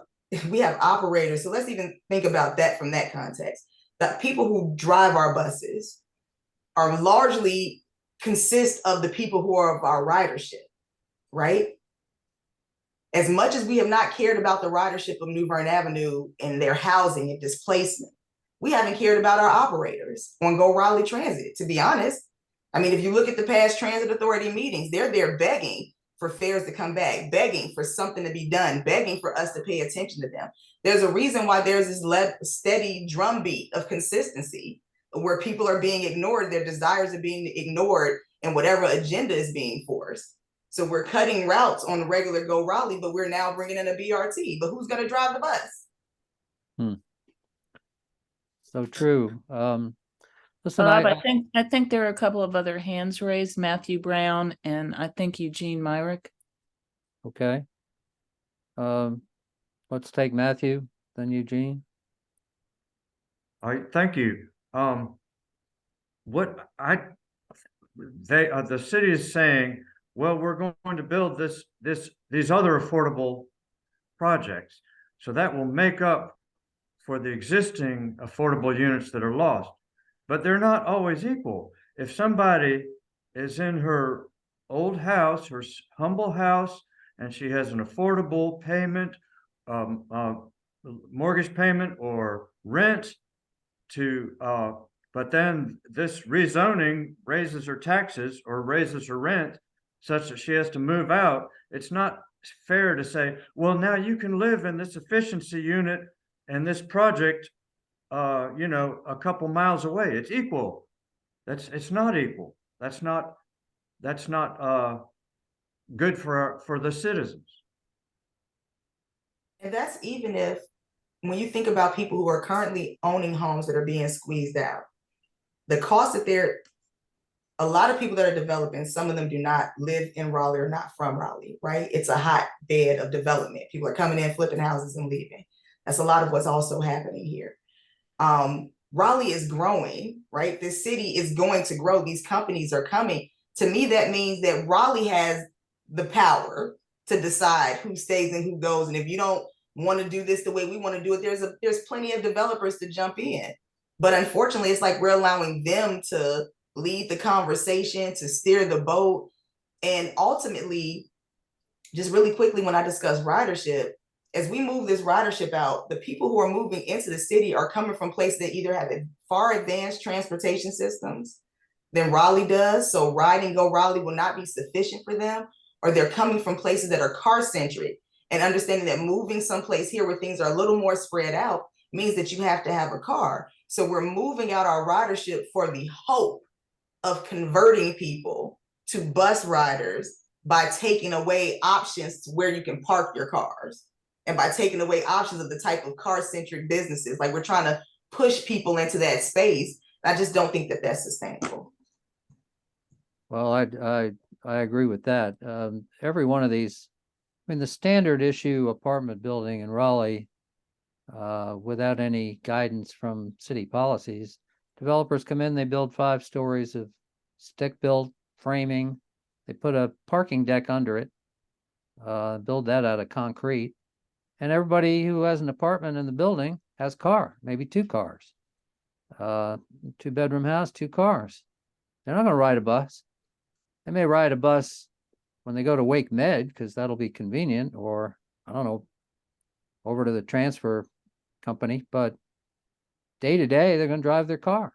operators. So let's even think about that from that context. The people who drive our buses are largely consist of the people who are of our ridership, right? As much as we have not cared about the ridership of New Bern Avenue and their housing and displacement, we haven't cared about our operators on Go Raleigh Transit, to be honest. I mean, if you look at the past transit authority meetings, they're there begging for fares to come back, begging for something to be done, begging for us to pay attention to them. There's a reason why there's this steady drumbeat of consistency where people are being ignored, their desires are being ignored, and whatever agenda is being forced. So we're cutting routes on the regular Go Raleigh, but we're now bringing in a BRT. But who's going to drive the bus? So true. Listen, Bob, I think there are a couple of other hands raised, Matthew Brown and I think Eugene Myrick. okay. Let's take Matthew, then Eugene. All right, thank you. The city is saying, well, we're going to build these other affordable projects. So that will make up for the existing affordable units that are lost, but they're not always equal. If somebody is in her old house, her humble house, and she has an affordable payment, mortgage payment or rent but then this rezoning raises her taxes or raises her rent such that she has to move out, it's not fair to say, well, now you can live in this efficiency unit and this project, a couple miles away. It's equal. It's not equal. That's not good for the citizens. And that's even if, when you think about people who are currently owning homes that are being squeezed out, the cost that a lot of people that are developing, some of them do not live in Raleigh or not from Raleigh, right? It's a hotbed of development. People are coming in, flipping houses and leaving. That's a lot of what's also happening here. Raleigh is growing, right? This city is going to grow. These companies are coming. To me, that means that Raleigh has the power to decide who stays and who goes. And if you don't want to do this the way we want to do it, there's plenty of developers to jump in. But unfortunately, it's like we're allowing them to lead the conversation, to steer the boat. And ultimately, just really quickly, when I discuss ridership, as we move this ridership out, the people who are moving into the city are coming from places that either have far advanced transportation systems than Raleigh does. So ride and go Raleigh will not be sufficient for them, or they're coming from places that are car centric, and understanding that moving someplace here where things are a little more spread out means that you have to have a car. So we're moving out our ridership for the hope of converting people to bus riders by taking away options to where you can park your cars, and by taking away options of the type of car-centric businesses. Like, we're trying to push people into that space. I just don't think that that's sustainable. Well, I agree with that. Every one of these, I mean, the standard issue apartment building in Raleigh, without any guidance from city policies, developers come in, they build 5 stories of stick-built framing. They put a parking deck under it, build that out of concrete. And everybody who has an apartment in the building has a car, maybe 2 cars. 2-bedroom house, 2 cars. They're not going to ride a bus. They may ride a bus when they go to Wake Med, because that'll be convenient, or, I don't know, over to the transfer company, but day to day, they're going to drive their car.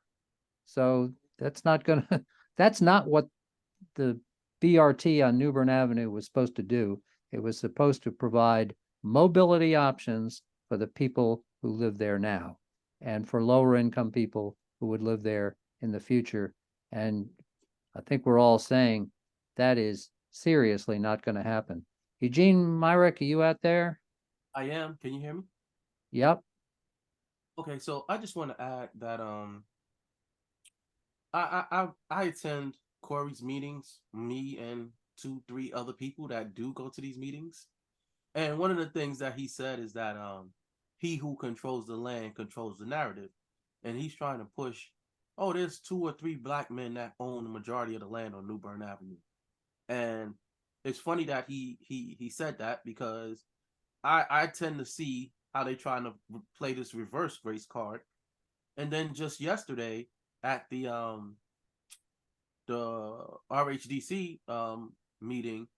So that's not what the BRT on New Bern Avenue was supposed to do. It was supposed to provide mobility options for the people who live there now and for lower income people who would live there in the future. And I think we're all saying that is seriously not going to happen. Eugene Myrick, are you out there? I am. Can you hear me? Yep. Okay, so I just want to add that I attend Corey's meetings, me and 2, 3 other people that do go to these meetings. And one of the things that he said is that he who controls the land controls the narrative. And he's trying to push, oh, there's 2 or 3 black men that own the majority of the land on New Bern Avenue. And it's funny that he said that, because I tend to see how they trying to play this reverse race card. And then just yesterday at the RHDC meeting,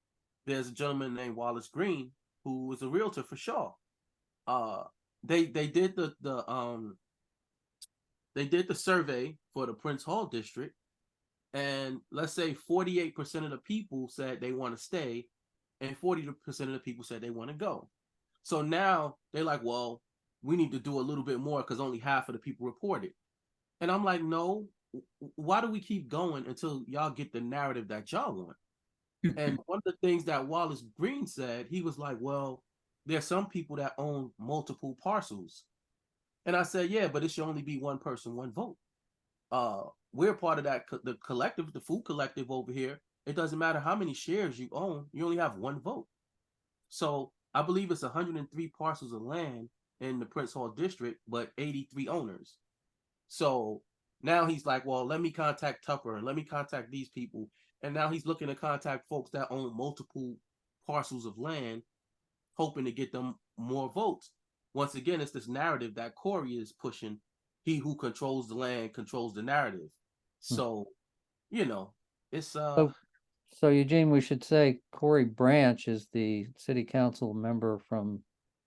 there's a gentleman named Wallace Green who was a realtor for Shaw. They did the survey for the Prince Hall district, and let's say 48% of the people said they want to stay, and 40% of the people said they want to go. So now they're like, well, we need to do a little bit more because only half of the people reported. And I'm like, no, why do we keep going until y'all get the narrative that y'all want? And one of the things that Wallace Green said, he was like, well, there's some people that own multiple parcels. And I said, yeah, but it should only be one person, one vote. We're part of that, the collective, the food collective over here. It doesn't matter how many shares you own, you only have one vote. So I believe it's 103 parcels of land in the Prince Hall district, but 83 owners. So now he's like, well, let me contact Tucker and let me contact these people. And now he's looking to contact folks that own multiple parcels of land, hoping to get them more votes. Once again, it's this narrative that Corey is pushing. He who controls the land controls the narrative. So, you know, it's So Eugene, we should say Corey Branch is the city council member from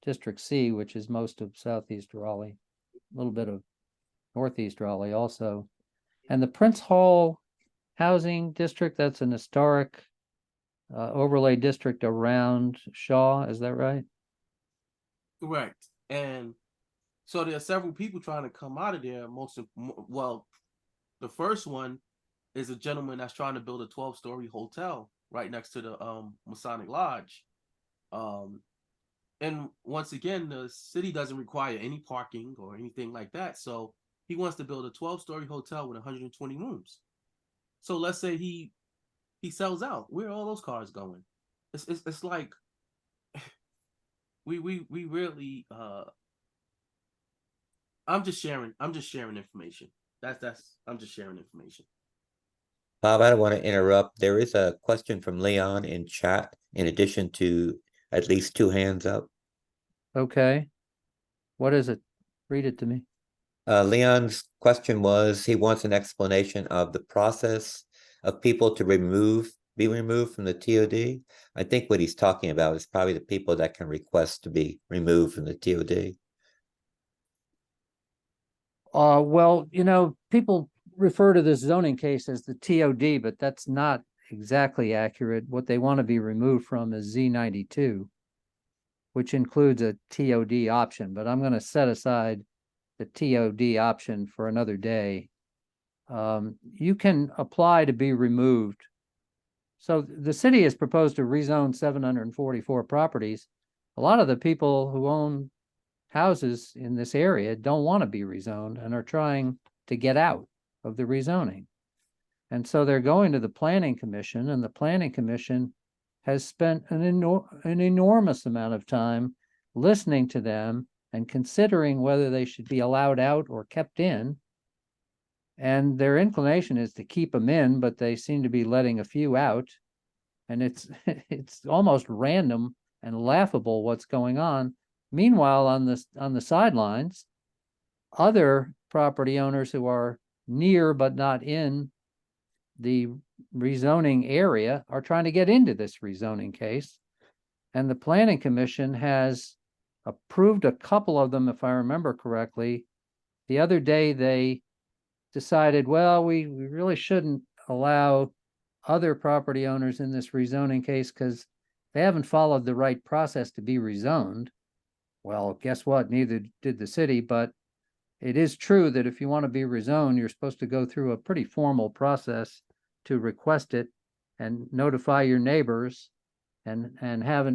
District C, which is most of Southeast Raleigh, a little bit of Northeast Raleigh also. And the Prince Hall Housing District, that's an historic overlay district around Shaw, is that right? correct. And so there are several people trying to come out of there. Well, the first one is a gentleman that's trying to build a 12-story hotel right next to the Masonic Lodge. And once again, the city doesn't require any parking or anything like that. So he wants to build a 12-story hotel with 120 rooms. So let's say he sells out. Where are all those cars going? It's like we really I'm just sharing information. I'm just sharing information. Bob, I don't want to interrupt. There is a question from Leon in chat, in addition to at least 2 hands up. Okay. What is it? Read it to me. Leon's question was, he wants an explanation of the process of people to be removed from the TOD. I think what he's talking about is probably the people that can request to be removed from the TOD. Well, people refer to this zoning case as the TOD, but that's not exactly accurate. What they want to be removed from is Z92, which includes a TOD option, but I'm going to set aside the TOD option for another day. You can apply to be removed. So the city has proposed to rezone 744 properties. A lot of the people who own houses in this area don't want to be rezoned and are trying to get out of the rezoning. And so they're going to the Planning Commission, and the Planning Commission has spent an enormous amount of time listening to them and considering whether they should be allowed out or kept in. And their inclination is to keep them in, but they seem to be letting a few out. And it's almost random and laughable what's going on. Meanwhile, on the sidelines, other property owners who are near but not in the rezoning area are trying to get into this rezoning case. And the Planning Commission has approved a couple of them, if I remember correctly. The other day, they decided, well, we really shouldn't allow other property owners in this rezoning case because they haven't followed the right process to be rezoned. Well, guess what? Neither did the city, but it is true that if you want to be rezoned, you're supposed to go through a pretty formal process to request it and notify your neighbors and have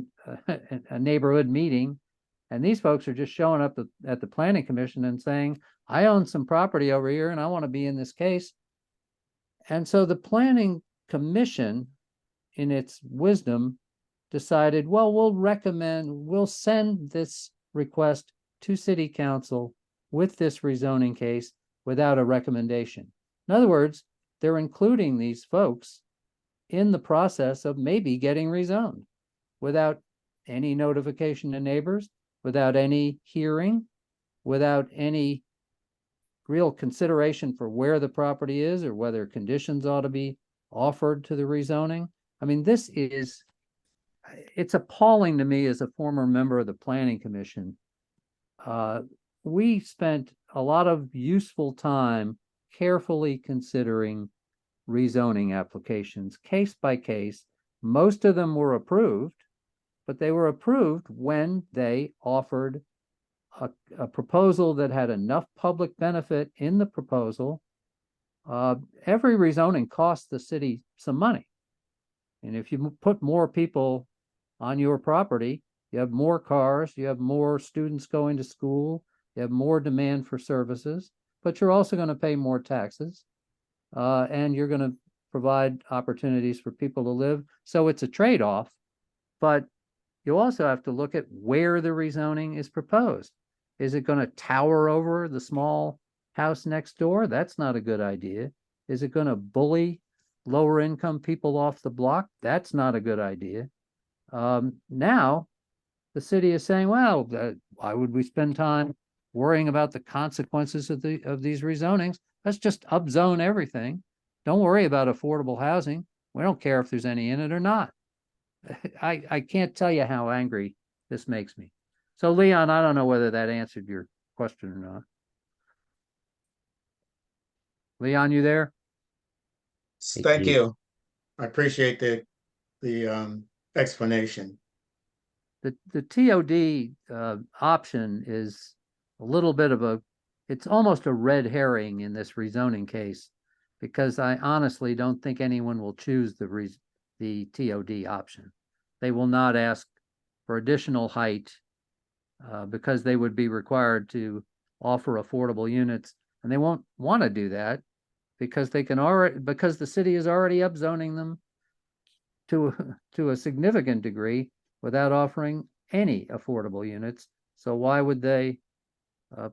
a neighborhood meeting. And these folks are just showing up at the planning commission and saying, I own some property over here and I want to be in this case. And so the planning commission, in its wisdom, decided, well, we'll send this request to city council with this rezoning case without a recommendation. In other words, they're including these folks in the process of maybe getting rezoned without any notification to neighbors, without any hearing, without any real consideration for where the property is or whether conditions ought to be offered to the rezoning. I mean, it's appalling to me as a former member of the Planning Commission. We spent a lot of useful time carefully considering rezoning applications, case by case. Most of them were approved, but they were approved when they offered a proposal that had enough public benefit in the proposal. Every rezoning costs the city some money. And if you put more people on your property, you have more cars, you have more students going to school, you have more demand for services, but you're also going to pay more taxes, and you're going to provide opportunities for people to live. So it's a trade-off, but you also have to look at where the rezoning is proposed. Is it going to tower over the small house next door? That's not a good idea. Is it going to bully lower income people off the block? That's not a good idea. Now, the city is saying, well, why would we spend time worrying about the consequences of these rezonings? Let's just upzone everything. Don't worry about affordable housing. We don't care if there's any in it or not. I can't tell you how angry this makes me. So, Leon, I don't know whether that answered your question or not. Leon, you there? Thank you. I appreciate the explanation. The TOD option is a little bit of it's almost a red herring in this rezoning case, because I honestly don't think anyone will choose the TOD option. They will not ask for additional height because they would be required to offer affordable units, and they won't want to do that because the city is already upzoning them to a significant degree without offering any affordable units. So why would they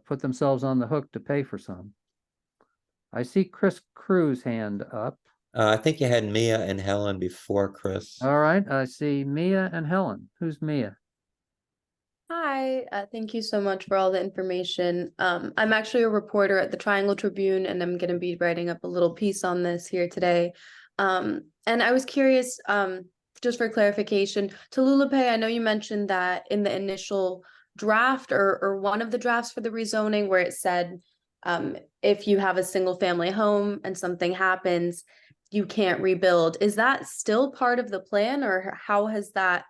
put themselves on the hook to pay for some? I see Chris Crew's hand up. I think you had Mia and Helen before Chris. All right, I see Mia and Helen. Who's Mia? Hi, thank you so much for all the information. I'm actually a reporter at the Triangle Tribune, and I'm going to be writing up a little piece on this here today. And I was curious, just for clarification, Tallulah, I know you mentioned that in the initial draft or one of the drafts for the rezoning where it said if you have a single family home and something happens, you can't rebuild. Is that still part of the plan, or how has that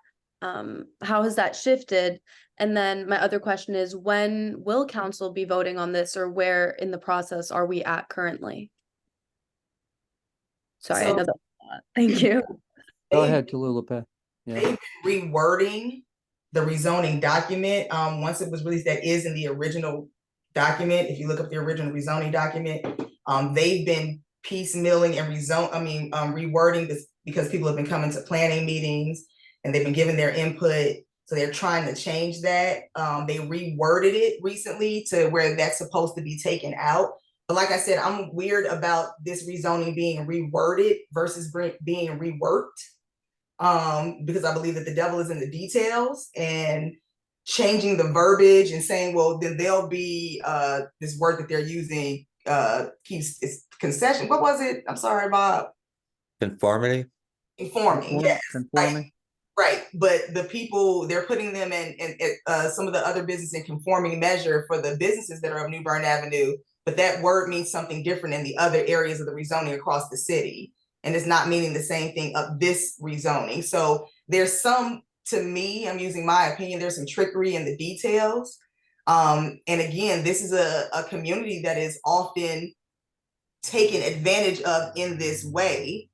shifted? And then my other question is, when will council be voting on this, or where in the process are we at currently? Sorry, I know that. Thank you. Go ahead, Tallulah. Yeah. They've been rewording the rezoning document. Once it was released, that is in the original document. If you look up the original rezoning document, they've been piecemealing and rewording this because people have been coming to planning meetings and they've been giving their input. So they're trying to change that. They reworded it recently to where that's supposed to be taken out. But like I said, I'm weird about this rezoning being reworded versus being reworked, because I believe that the devil is in the details, and changing the verbiage and saying, well, then there'll be this word that they're using it's concession. What was it? I'm sorry, Bob. Conformity? Informing, yes. Conforming. Right, but the people, they're putting them in some of the other business in conforming measure for the businesses that are of New Bern Avenue, but that word means something different in the other areas of the rezoning across the city, and it's not meaning the same thing of this rezoning. So there's some to me, I'm using my opinion, there's some trickery in the details. And again, this is a community that is often taken advantage of in this way.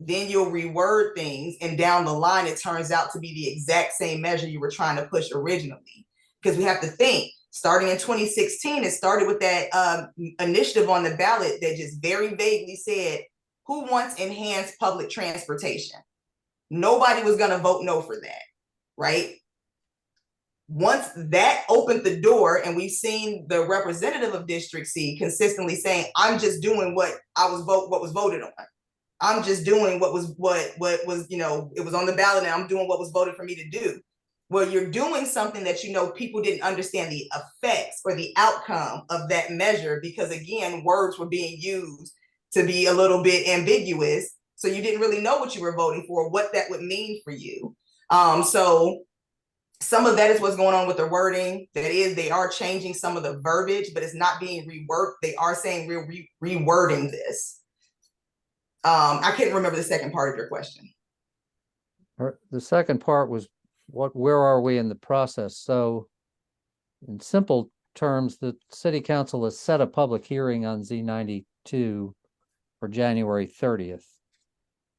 Then you'll reword things, and down the line, it turns out to be the exact same measure you were trying to push originally. Because we have to think, starting in 2016, it started with that initiative on the ballot that just very vaguely said, who wants enhanced public transportation? Nobody was going to vote no for that, right? Once that opened the door, and we've seen the representative of District C consistently saying, I'm just doing what was voted on. I'm just doing what was, you know, it was on the ballot, and I'm doing what was voted for me to do. Well, you're doing something that, you know, people didn't understand the effects or the outcome of that measure, because again, words were being used to be a little bit ambiguous. So you didn't really know what you were voting for, what that would mean for you. So some of that is what's going on with the wording. That is, they are changing some of the verbiage, but it's not being reworked. They are saying we're rewording this. I can't remember the second part of your question. The second part was where are we in the process? So in simple terms, the city council has set a public hearing on Z92 for January 30th.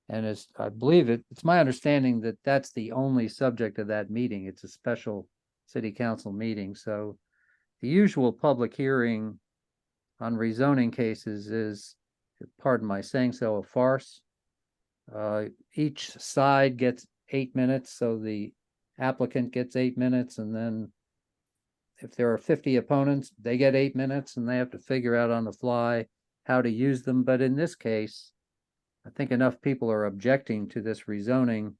And I believe it's my understanding that that's the only subject of that meeting. It's a special city council meeting. So the usual public hearing on rezoning cases is, pardon my saying so, a farce. Each side gets 8 minutes, so the applicant gets 8 minutes, and then if there are 50 opponents, they get 8 minutes, and they have to figure out on the fly how to use them. But in this case, I think enough people are objecting to this rezoning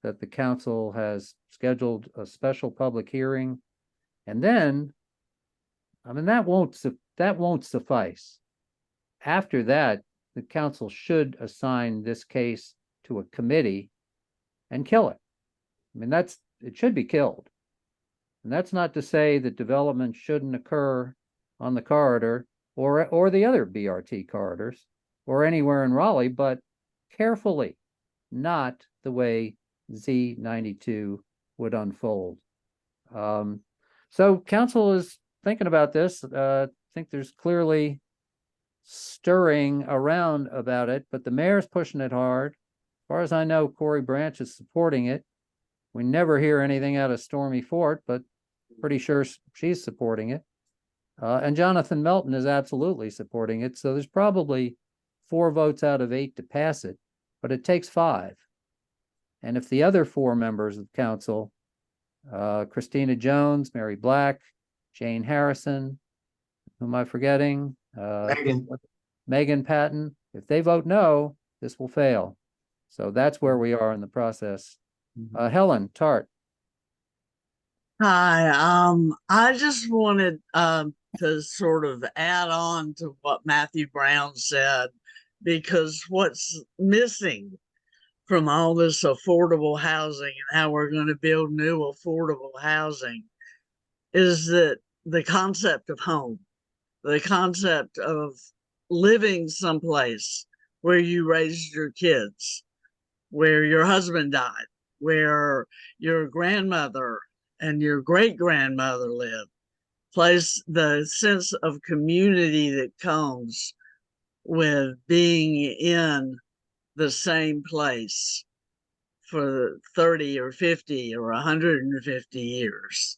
that the council has scheduled a special public hearing. And then, I mean, that won't suffice. After that, the council should assign this case to a committee and kill it. I mean, it should be killed. And that's not to say that development shouldn't occur on the corridor or the other BRT corridors or anywhere in Raleigh, but carefully, not the way Z92 would unfold. So council is thinking about this. I think there's clearly stirring around about it, but the mayor's pushing it hard. As far as I know, Corey Branch is supporting it. We never hear anything out of Stormy Fort, but pretty sure she's supporting it. And Jonathan Melton is absolutely supporting it. So there's probably 4 votes out of 8 to pass it, but it takes 5. And if the other 4 members of council, Christina Jones, Mary Black, Jane Harrison, who am I forgetting? Megan Patton, if they vote no, this will fail. So that's where we are in the process. Helen Tart. Hi, I just wanted to sort of add on to what Matthew Brown said, because what's missing from all this affordable housing and how we're going to build new affordable housing is that the concept of home, the concept of living someplace where you raised your kids, where your husband died, where your grandmother and your great-grandmother lived, place the sense of community that comes with being in the same place for 30 or 50 or 150 years.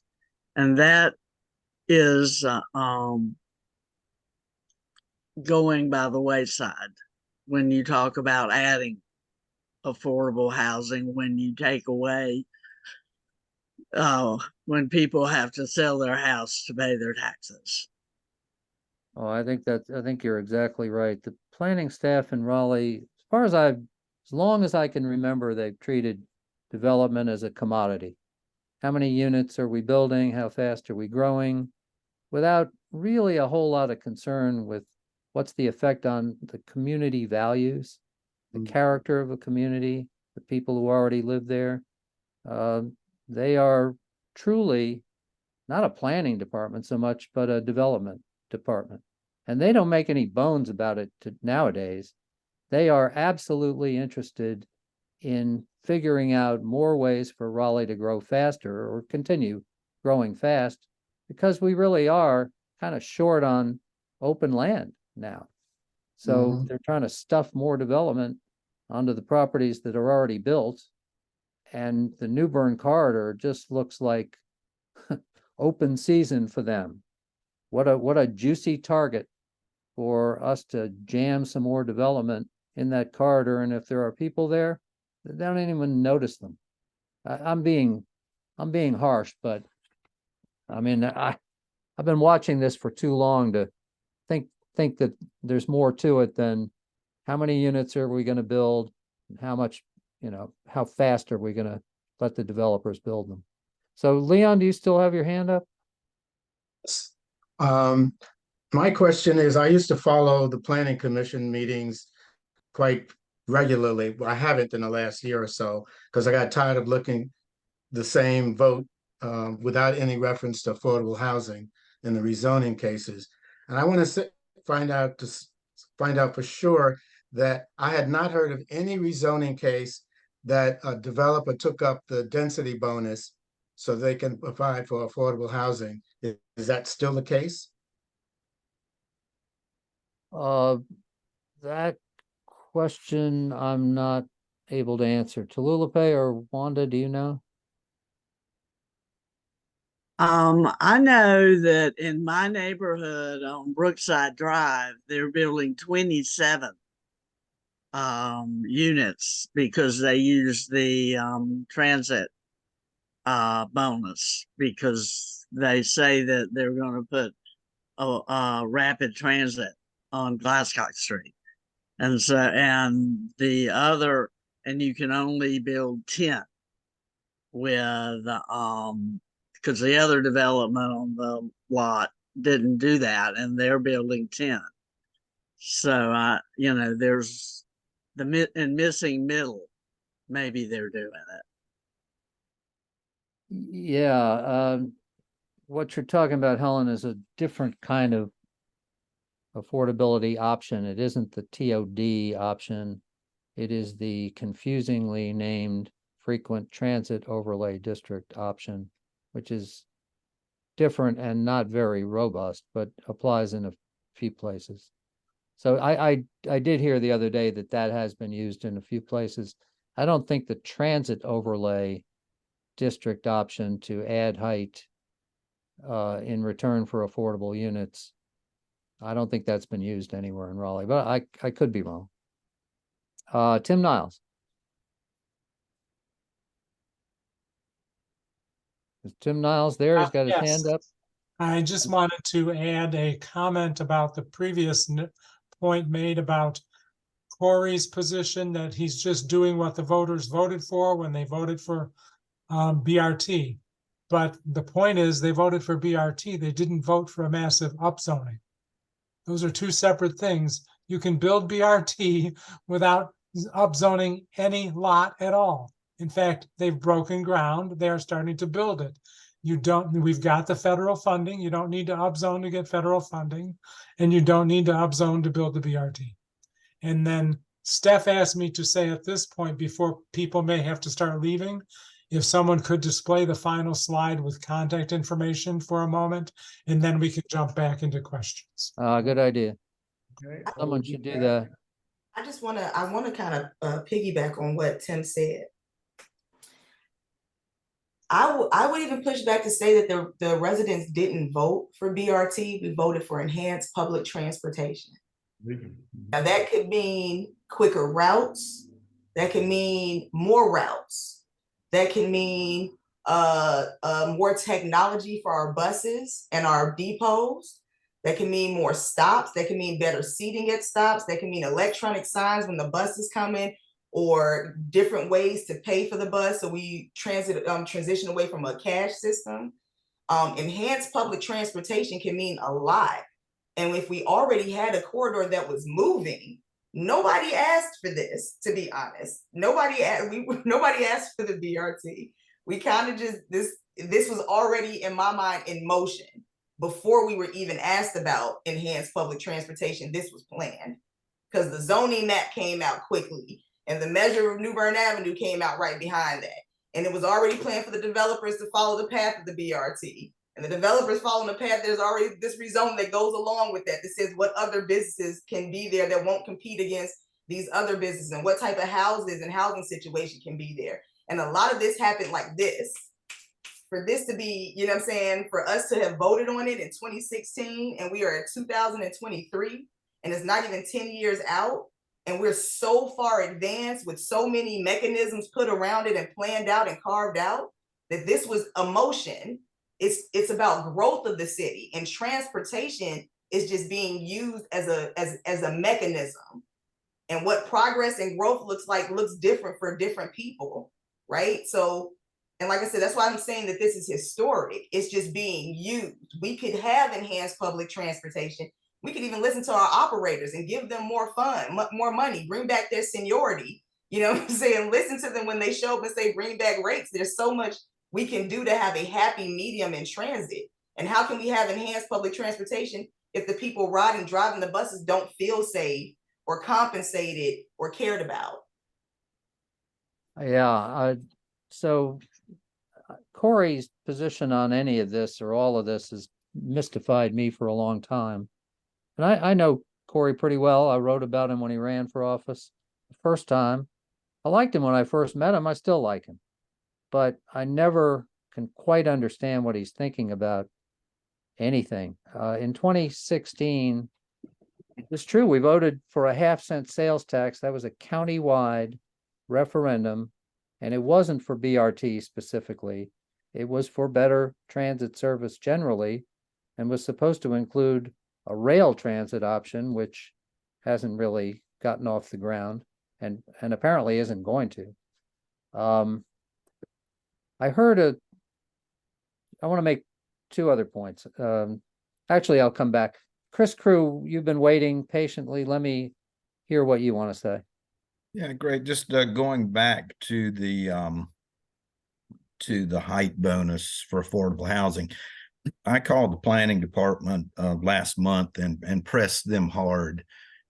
And that is going by the wayside when you talk about adding affordable housing, when you take away when people have to sell their house to pay their taxes. Oh, I think you're exactly right. The planning staff in Raleigh, as long as I can remember, they've treated development as a commodity. How many units are we building? How fast are we growing? Without really a whole lot of concern with what's the effect on the community values, the character of a community, the people who already live there. They are truly not a planning department so much, but a development department. And they don't make any bones about it nowadays. They are absolutely interested in figuring out more ways for Raleigh to grow faster or continue growing fast, because we really are kind of short on open land now. So they're trying to stuff more development onto the properties that are already built. And the New Bern corridor just looks like open season for them. What a juicy target for us to jam some more development in that corridor. And if there are people there, they don't even notice them. I'm being harsh, but I mean, I've been watching this for too long to think that there's more to it than how many units are we going to build, and how much, how fast are we going to let the developers build them. So Leon, do you still have your hand up? My question is, I used to follow the planning commission meetings quite regularly. Well, I haven't in the last year or so, because I got tired of looking the same vote without any reference to affordable housing in the rezoning cases. And I want to find out for sure that I had not heard of any rezoning case that a developer took up the density bonus so they can provide for affordable housing. Is that still the case? That question I'm not able to answer. Tolulope or Wanda, do you know? I know that in my neighborhood on Brookside Drive, they're building 27 units because they use the transit bonus, because they say that they're going to put a rapid transit on Glasscock Street. And so, and the other, and you can only build 10 with, because the other development on the lot didn't do that, and they're building 10. So, there's missing middle, maybe they're doing it. Yeah, what you're talking about, Helen, is a different kind of affordability option. It isn't the TOD option. It is the confusingly named frequent transit overlay district option, which is different and not very robust, but applies in a few places. So I did hear the other day that has been used in a few places. I don't think the transit overlay district option to add height in return for affordable units, I don't think that's been used anywhere in Raleigh, but I could be wrong. Tim Niles. Is Tim Niles there? He's got his Yes. hand up. I just wanted to add a comment about the previous point made about Corey's position that he's just doing what the voters voted for when they voted for BRT. But the point is, they voted for BRT. They didn't vote for a massive upzoning. Those are two separate things. You can build BRT without upzoning any lot at all. In fact, they've broken ground. They're starting to build it. We've got the federal funding. You don't need to upzone to get federal funding, and you don't need to upzone to build the BRT. And then Steph asked me to say at this point, before people may have to start leaving, if someone could display the final slide with contact information for a moment, and then we can jump back into questions. Good idea. Okay. Someone should do that. I want to kind of piggyback on what Tim said. I would even push back to say that the residents didn't vote for BRT. We voted for enhanced public transportation. Now that could mean quicker routes. That can mean more routes. That can mean more technology for our buses and our depots. That can mean more stops. That can mean better seating at stops. That can mean electronic signs when the bus is coming, or different ways to pay for the bus. So we transition away from a cash system. Enhanced public transportation can mean a lot. And if we already had a corridor that was moving, nobody asked for this, to be honest. Nobody asked for the BRT. We kind of just, this was already, in my mind, in motion. Before we were even asked about enhanced public transportation, this was planned, because the zoning map came out quickly. And the measure of New Bern Avenue came out right behind that. And it was already planned for the developers to follow the path of the BRT. And the developers following the path, there's already this rezone that goes along with that says what other businesses can be there that won't compete against these other businesses, and what type of houses and housing situation can be there. And a lot of this happened like this. For this to be, you know what I'm saying, for us to have voted on it in 2016, and we are at 2023, and it's not even 10 years out, and we're so far advanced with so many mechanisms put around it and planned out and carved out, that this was a motion. It's about growth of the city, and transportation is just being used as a mechanism. And what progress and growth looks like looks different for different people, right? So, and like I said, that's why I'm saying that this is historic. It's just being used. We could have enhanced public transportation. We could even listen to our operators and give them more fun, more money, bring back their seniority. You know what I'm saying? Listen to them when they show up and say, bring back rates. There's so much we can do to have a happy medium in transit. And how can we have enhanced public transportation if the people riding, driving the buses don't feel safe or compensated or cared about? Yeah, so Corey's position on any of this or all of this has mystified me for a long time. And I know Corey pretty well. I wrote about him when he ran for office the first time. I liked him when I first met him. I still like him. But I never can quite understand what he's thinking about anything. In 2016, it's true, we voted for a 0.5-cent sales tax. That was a county-wide referendum, and it wasn't for BRT specifically. It was for better transit service generally, and was supposed to include a rail transit option, which hasn't really gotten off the ground and apparently isn't going to. I want to make two other points. Actually, I'll come back. Chris Crew, you've been waiting patiently. Let me hear what you want to say. Yeah, great. Just going back to the height bonus for affordable housing. I called the planning department last month and pressed them hard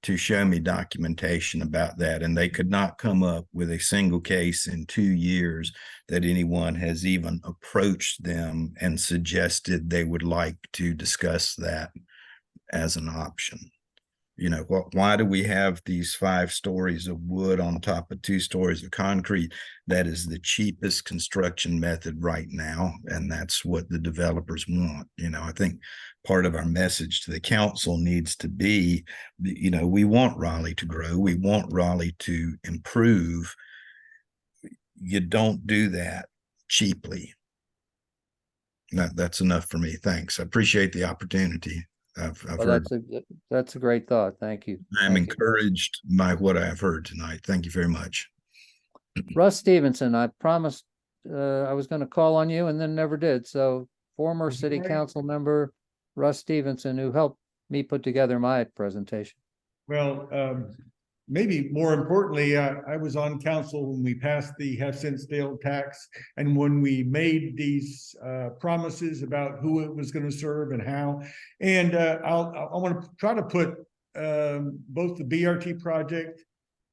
to show me documentation about that. And they could not come up with a single case in 2 years that anyone has even approached them and suggested they would like to discuss that as an option. You know, why do we have these 5 stories of wood on top of 2 stories of concrete? That is the cheapest construction method right now, and that's what the developers want. You know, I think part of our message to the council needs to be, you know, we want Raleigh to grow. We want Raleigh to improve. You don't do that cheaply. That's enough for me. Thanks. I appreciate the opportunity. I've heard. That's a great thought. Thank you. I'm encouraged by what I've heard tonight. Thank you very much. Russ Stevenson, I promised I was going to call on you and then never did. So former city council member Russ Stevenson, who helped me put together my presentation. Well, maybe more importantly, I was on council when we passed the 0.5-cent sales tax, and when we made these promises about who it was going to serve and how. And I want to try to put both the BRT project,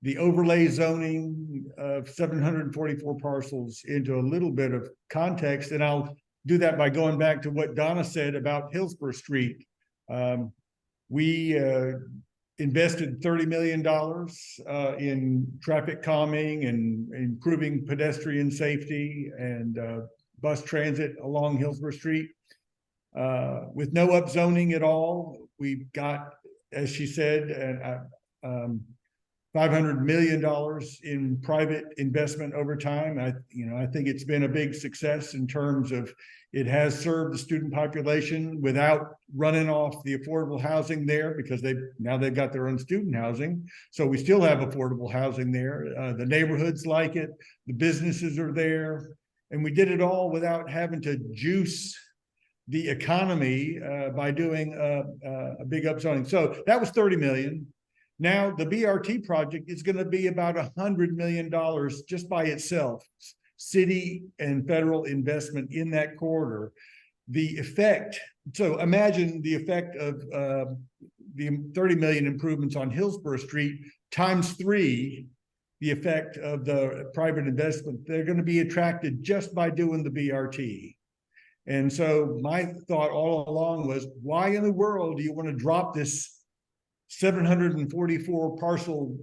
the overlay zoning of 744 parcels into a little bit of context, and I'll do that by going back to what Donna said about Hillsborough Street. We invested $30 million in traffic calming and improving pedestrian safety and bus transit along Hillsborough Street. With no upzoning at all, we've got, as she said, $500 million in private investment over time. I think it's been a big success in terms of it has served the student population without running off the affordable housing there, because now they've got their own student housing. So we still have affordable housing there. The neighborhoods like it, the businesses are there, and we did it all without having to juice the economy by doing a big upzoning. So that was 30 million. Now the BRT project is going to be about $100 million just by itself, city and federal investment in that corridor. The effect, so imagine the effect of the 30 million improvements on Hillsborough Street times 3, the effect of the private investment. They're going to be attracted just by doing the BRT. And so my thought all along was, why in the world do you want to drop this 744 parcel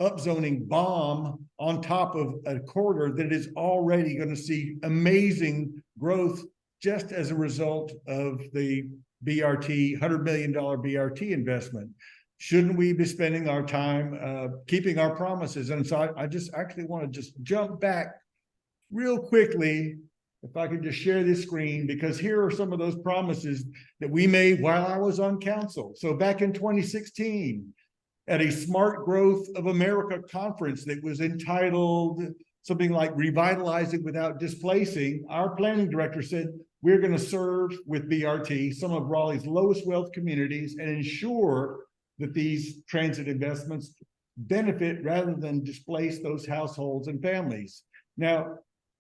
upzoning bomb on top of a corridor that is already going to see amazing growth just as a result of the BRT, $100 million BRT investment? Shouldn't we be spending our time keeping our promises? And so I just actually want to just jump back real quickly, if I could just share this screen, because here are some of those promises that we made while I was on council. So back in 2016, at a Smart Growth of America conference that was entitled something like Revitalizing Without Displacing, our planning director said, we're going to serve with BRT some of Raleigh's lowest wealth communities and ensure that these transit investments benefit rather than displace those households and families. Now,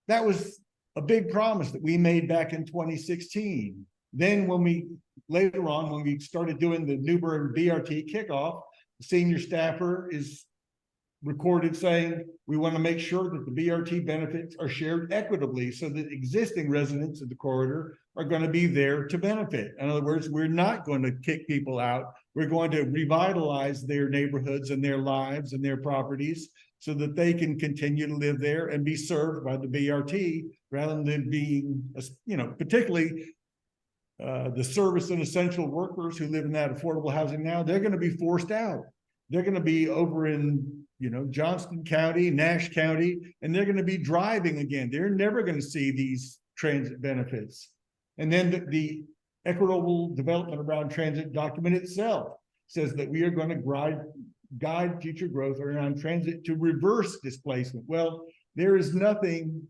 that was a big promise that we made back in 2016. Then later on, when we started doing the Newbern BRT kickoff, the senior staffer is recorded saying, we want to make sure that the BRT benefits are shared equitably so that existing residents of the corridor are going to be there to benefit. In other words, we're not going to kick people out. We're going to revitalize their neighborhoods and their lives and their properties so that they can continue to live there and be served by the BRT rather than being, particularly the service and essential workers who live in that affordable housing now, they're going to be forced out. They're going to be over in, Johnston County, Nash County, and they're going to be driving again. They're never going to see these transit benefits. And then the equitable development around transit document itself says that we are going to guide future growth around transit to reverse displacement. Well, there is nothing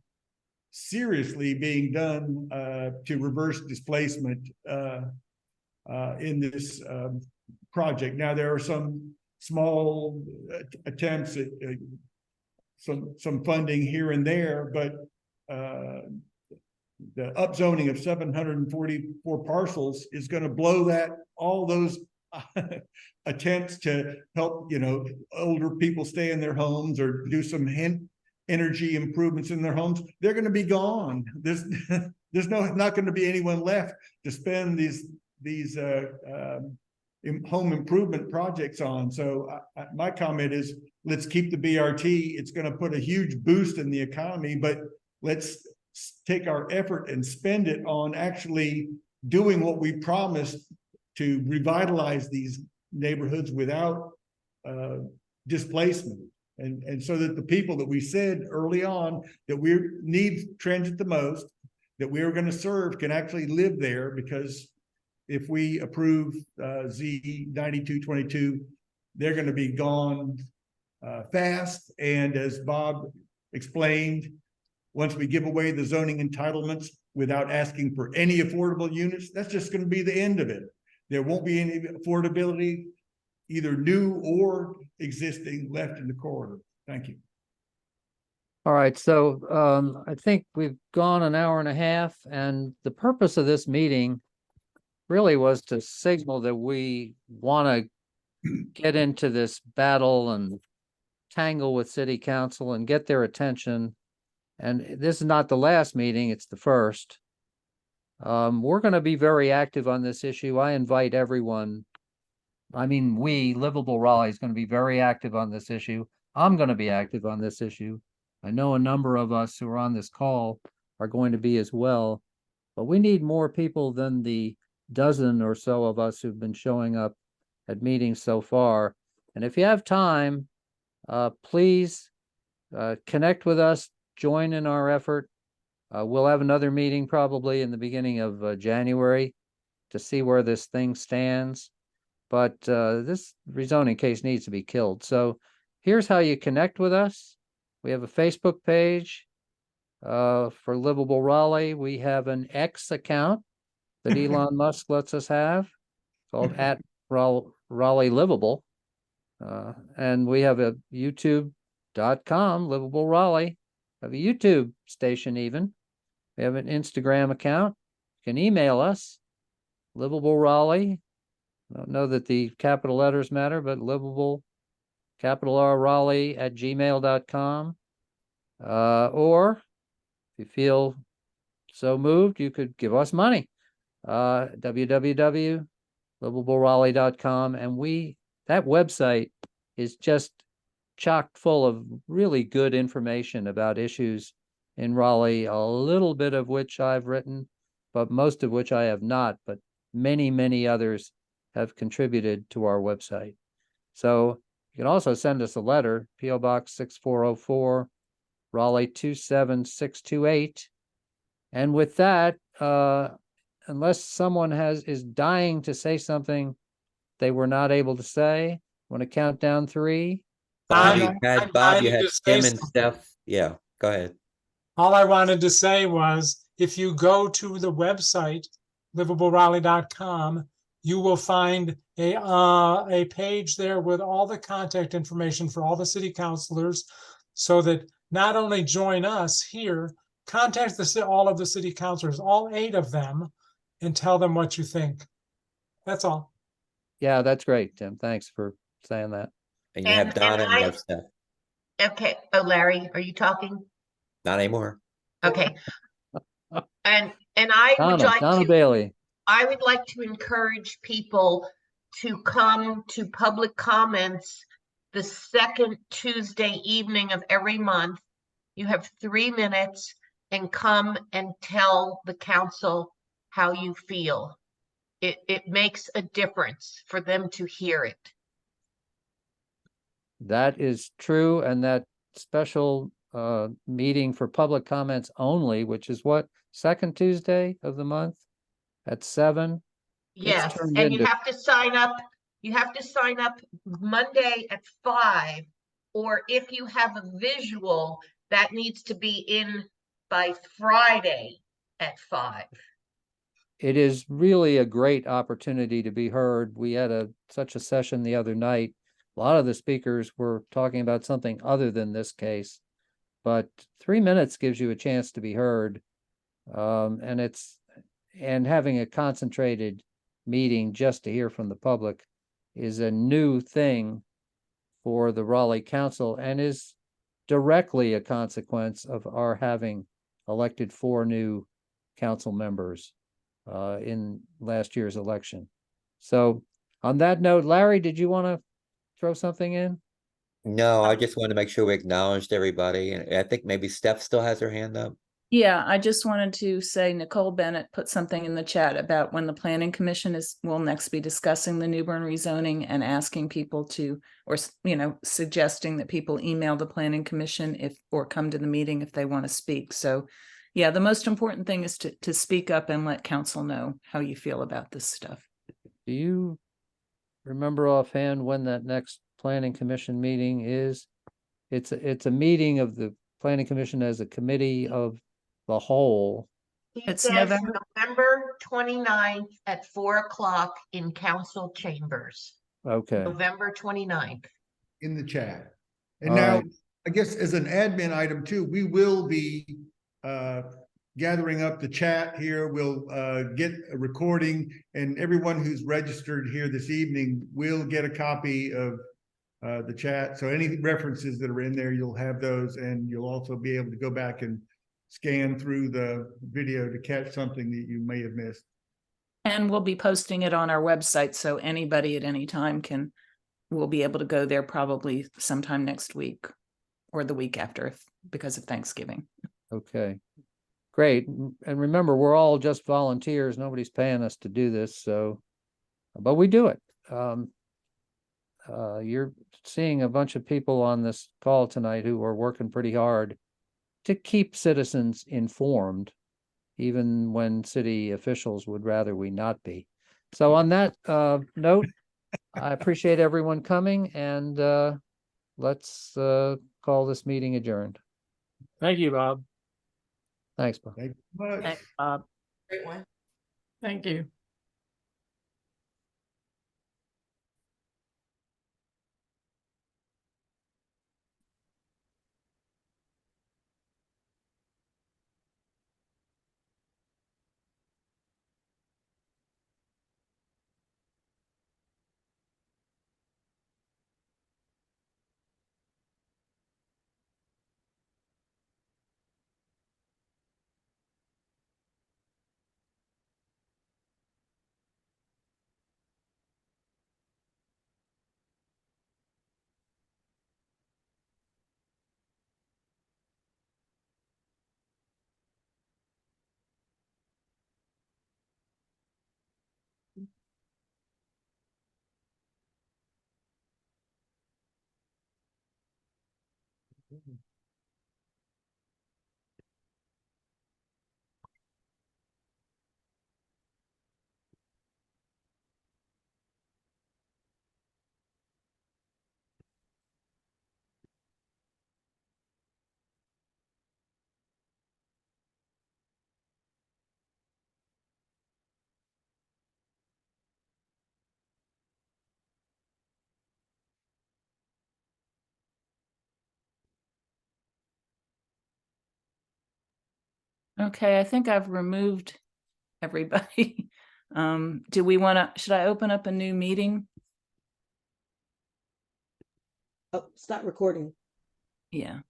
seriously being done to reverse displacement in this project. Now, there are some small attempts at some funding here and there, but the upzoning of 744 parcels is going to blow all those attempts to help, older people stay in their homes or do some energy improvements in their homes. They're going to be gone. There's not going to be anyone left to spend these home improvement projects on. So my comment is, let's keep the BRT. It's going to put a huge boost in the economy, but let's take our effort and spend it on actually doing what we promised to revitalize these neighborhoods without displacement. And so that the people that we said early on that we need transit the most, that we are going to serve, can actually live there, because if we approve Z 9222, they're going to be gone fast. And as Bob explained, once we give away the zoning entitlements without asking for any affordable units, that's just going to be the end of it. There won't be any affordability, either new or existing, left in the corridor. Thank you. All right, so I think we've gone an hour and a half, and the purpose of this meeting really was to signal that we want to get into this battle and tangle with city council and get their attention. And this is not the last meeting, it's the first. We're going to be very active on this issue. I invite everyone. Livable Raleigh is going to be very active on this issue. I'm going to be active on this issue. I know a number of us who are on this call are going to be as well, but we need more people than the dozen or so of us who've been showing up at meetings so far. And if you have time, please connect with us, join in our effort. We'll have another meeting probably in the beginning of January to see where this thing stands. But this rezoning case needs to be killed. So here's how you connect with us. We have a Facebook page for Livable Raleigh. We have an X account that Elon Musk lets us have, called @Raleigh Livable. And we have a youtube.com, Livable Raleigh. We have a YouTube station even. We have an Instagram account. You can email us, Livable Raleigh. I don't know that the capital letters matter, but livable capital R Raleigh at gmail.com. Or if you feel so moved, you could give us money. www.livableraleigh.com. And that website is just chock full of really good information about issues in Raleigh, a little bit of which I've written, but most of which I have not, but many, many others have contributed to our website. So you can also send us a letter, P.O. Box 6404, Raleigh 27628. And with that, unless someone is dying to say something they were not able to say, want to count down 3? Bob, I'm- you had I'm Bob, you dying had to say Tim and something. Steph. Yeah, go ahead. All I wanted to say was, if you go to the website, livableraleigh.com, you will find a page there with all the contact information for all the city councilors, so that not only join us here, contact all of the city councilors, all 8 of them, and tell them what you think. That's all. Yeah, that's great, Tim. Thanks for saying that. And you have And Donna and you I, have Steph. okay, oh, Larry, are you talking? Not anymore. Okay. And I would like Donna to, Bailey. I would like to encourage people to come to public comments the second Tuesday evening of every month. You have 3 minutes and come and tell the council how you feel. It makes a difference for them to hear it. That is true, and that special meeting for public comments only, which is what, second Tuesday of the month at 7? Yes, turned and you into- have to sign up. You have to sign up Monday at 5, or if you have a visual, that needs to be in by Friday at 5. It is really a great opportunity to be heard. We had such a session the other night. A lot of the speakers were talking about something other than this case, but 3 minutes gives you a chance to be heard. And having a concentrated meeting just to hear from the public is a new thing for the Raleigh Council, and is directly a consequence of our having elected 4 new council members in last year's election. So on that note, Larry, did you want to throw something in? No, I just wanted to make sure we acknowledged everybody. And I think maybe Steph still has her hand up. Yeah, I just wanted to say Nicole Bennett put something in the chat about when the planning commission will next be discussing the Newbern rezoning, and asking people to, or suggesting that people email the planning commission or come to the meeting if they want to speak. So yeah, the most important thing is to speak up and let council know how you feel about this stuff. Do you remember offhand when that next planning commission meeting is? It's a meeting of the planning commission as a committee of the whole. He It's says November 29th at 4:00 in council chambers. Okay. November 29th. In the chat. And All now, right. I guess as an admin item too, we will be gathering up the chat here. We'll get a recording, and everyone who's registered here this evening will get a copy of the chat. So any references that are in there, you'll have those, and you'll also be able to go back and scan through the video to catch something that you may have missed. And we'll be posting it on our website, so anybody at any time will be able to go there probably sometime next week or the week after, because of Thanksgiving. Okay, great. And remember, we're all just volunteers. Nobody's paying us to do this, so, but we do it. You're seeing a bunch of people on this call tonight who are working pretty hard to keep citizens informed, even when city officials would rather we not be. So on that note, I appreciate everyone coming, and let's call this meeting adjourned. Thank you, Bob. Thanks, Bob. Thank you very much. Thanks, Bob. Great one. Thank you. Okay, I think I've removed everybody. Do we want to, should I open up a new meeting? Oh, stop recording. Yeah.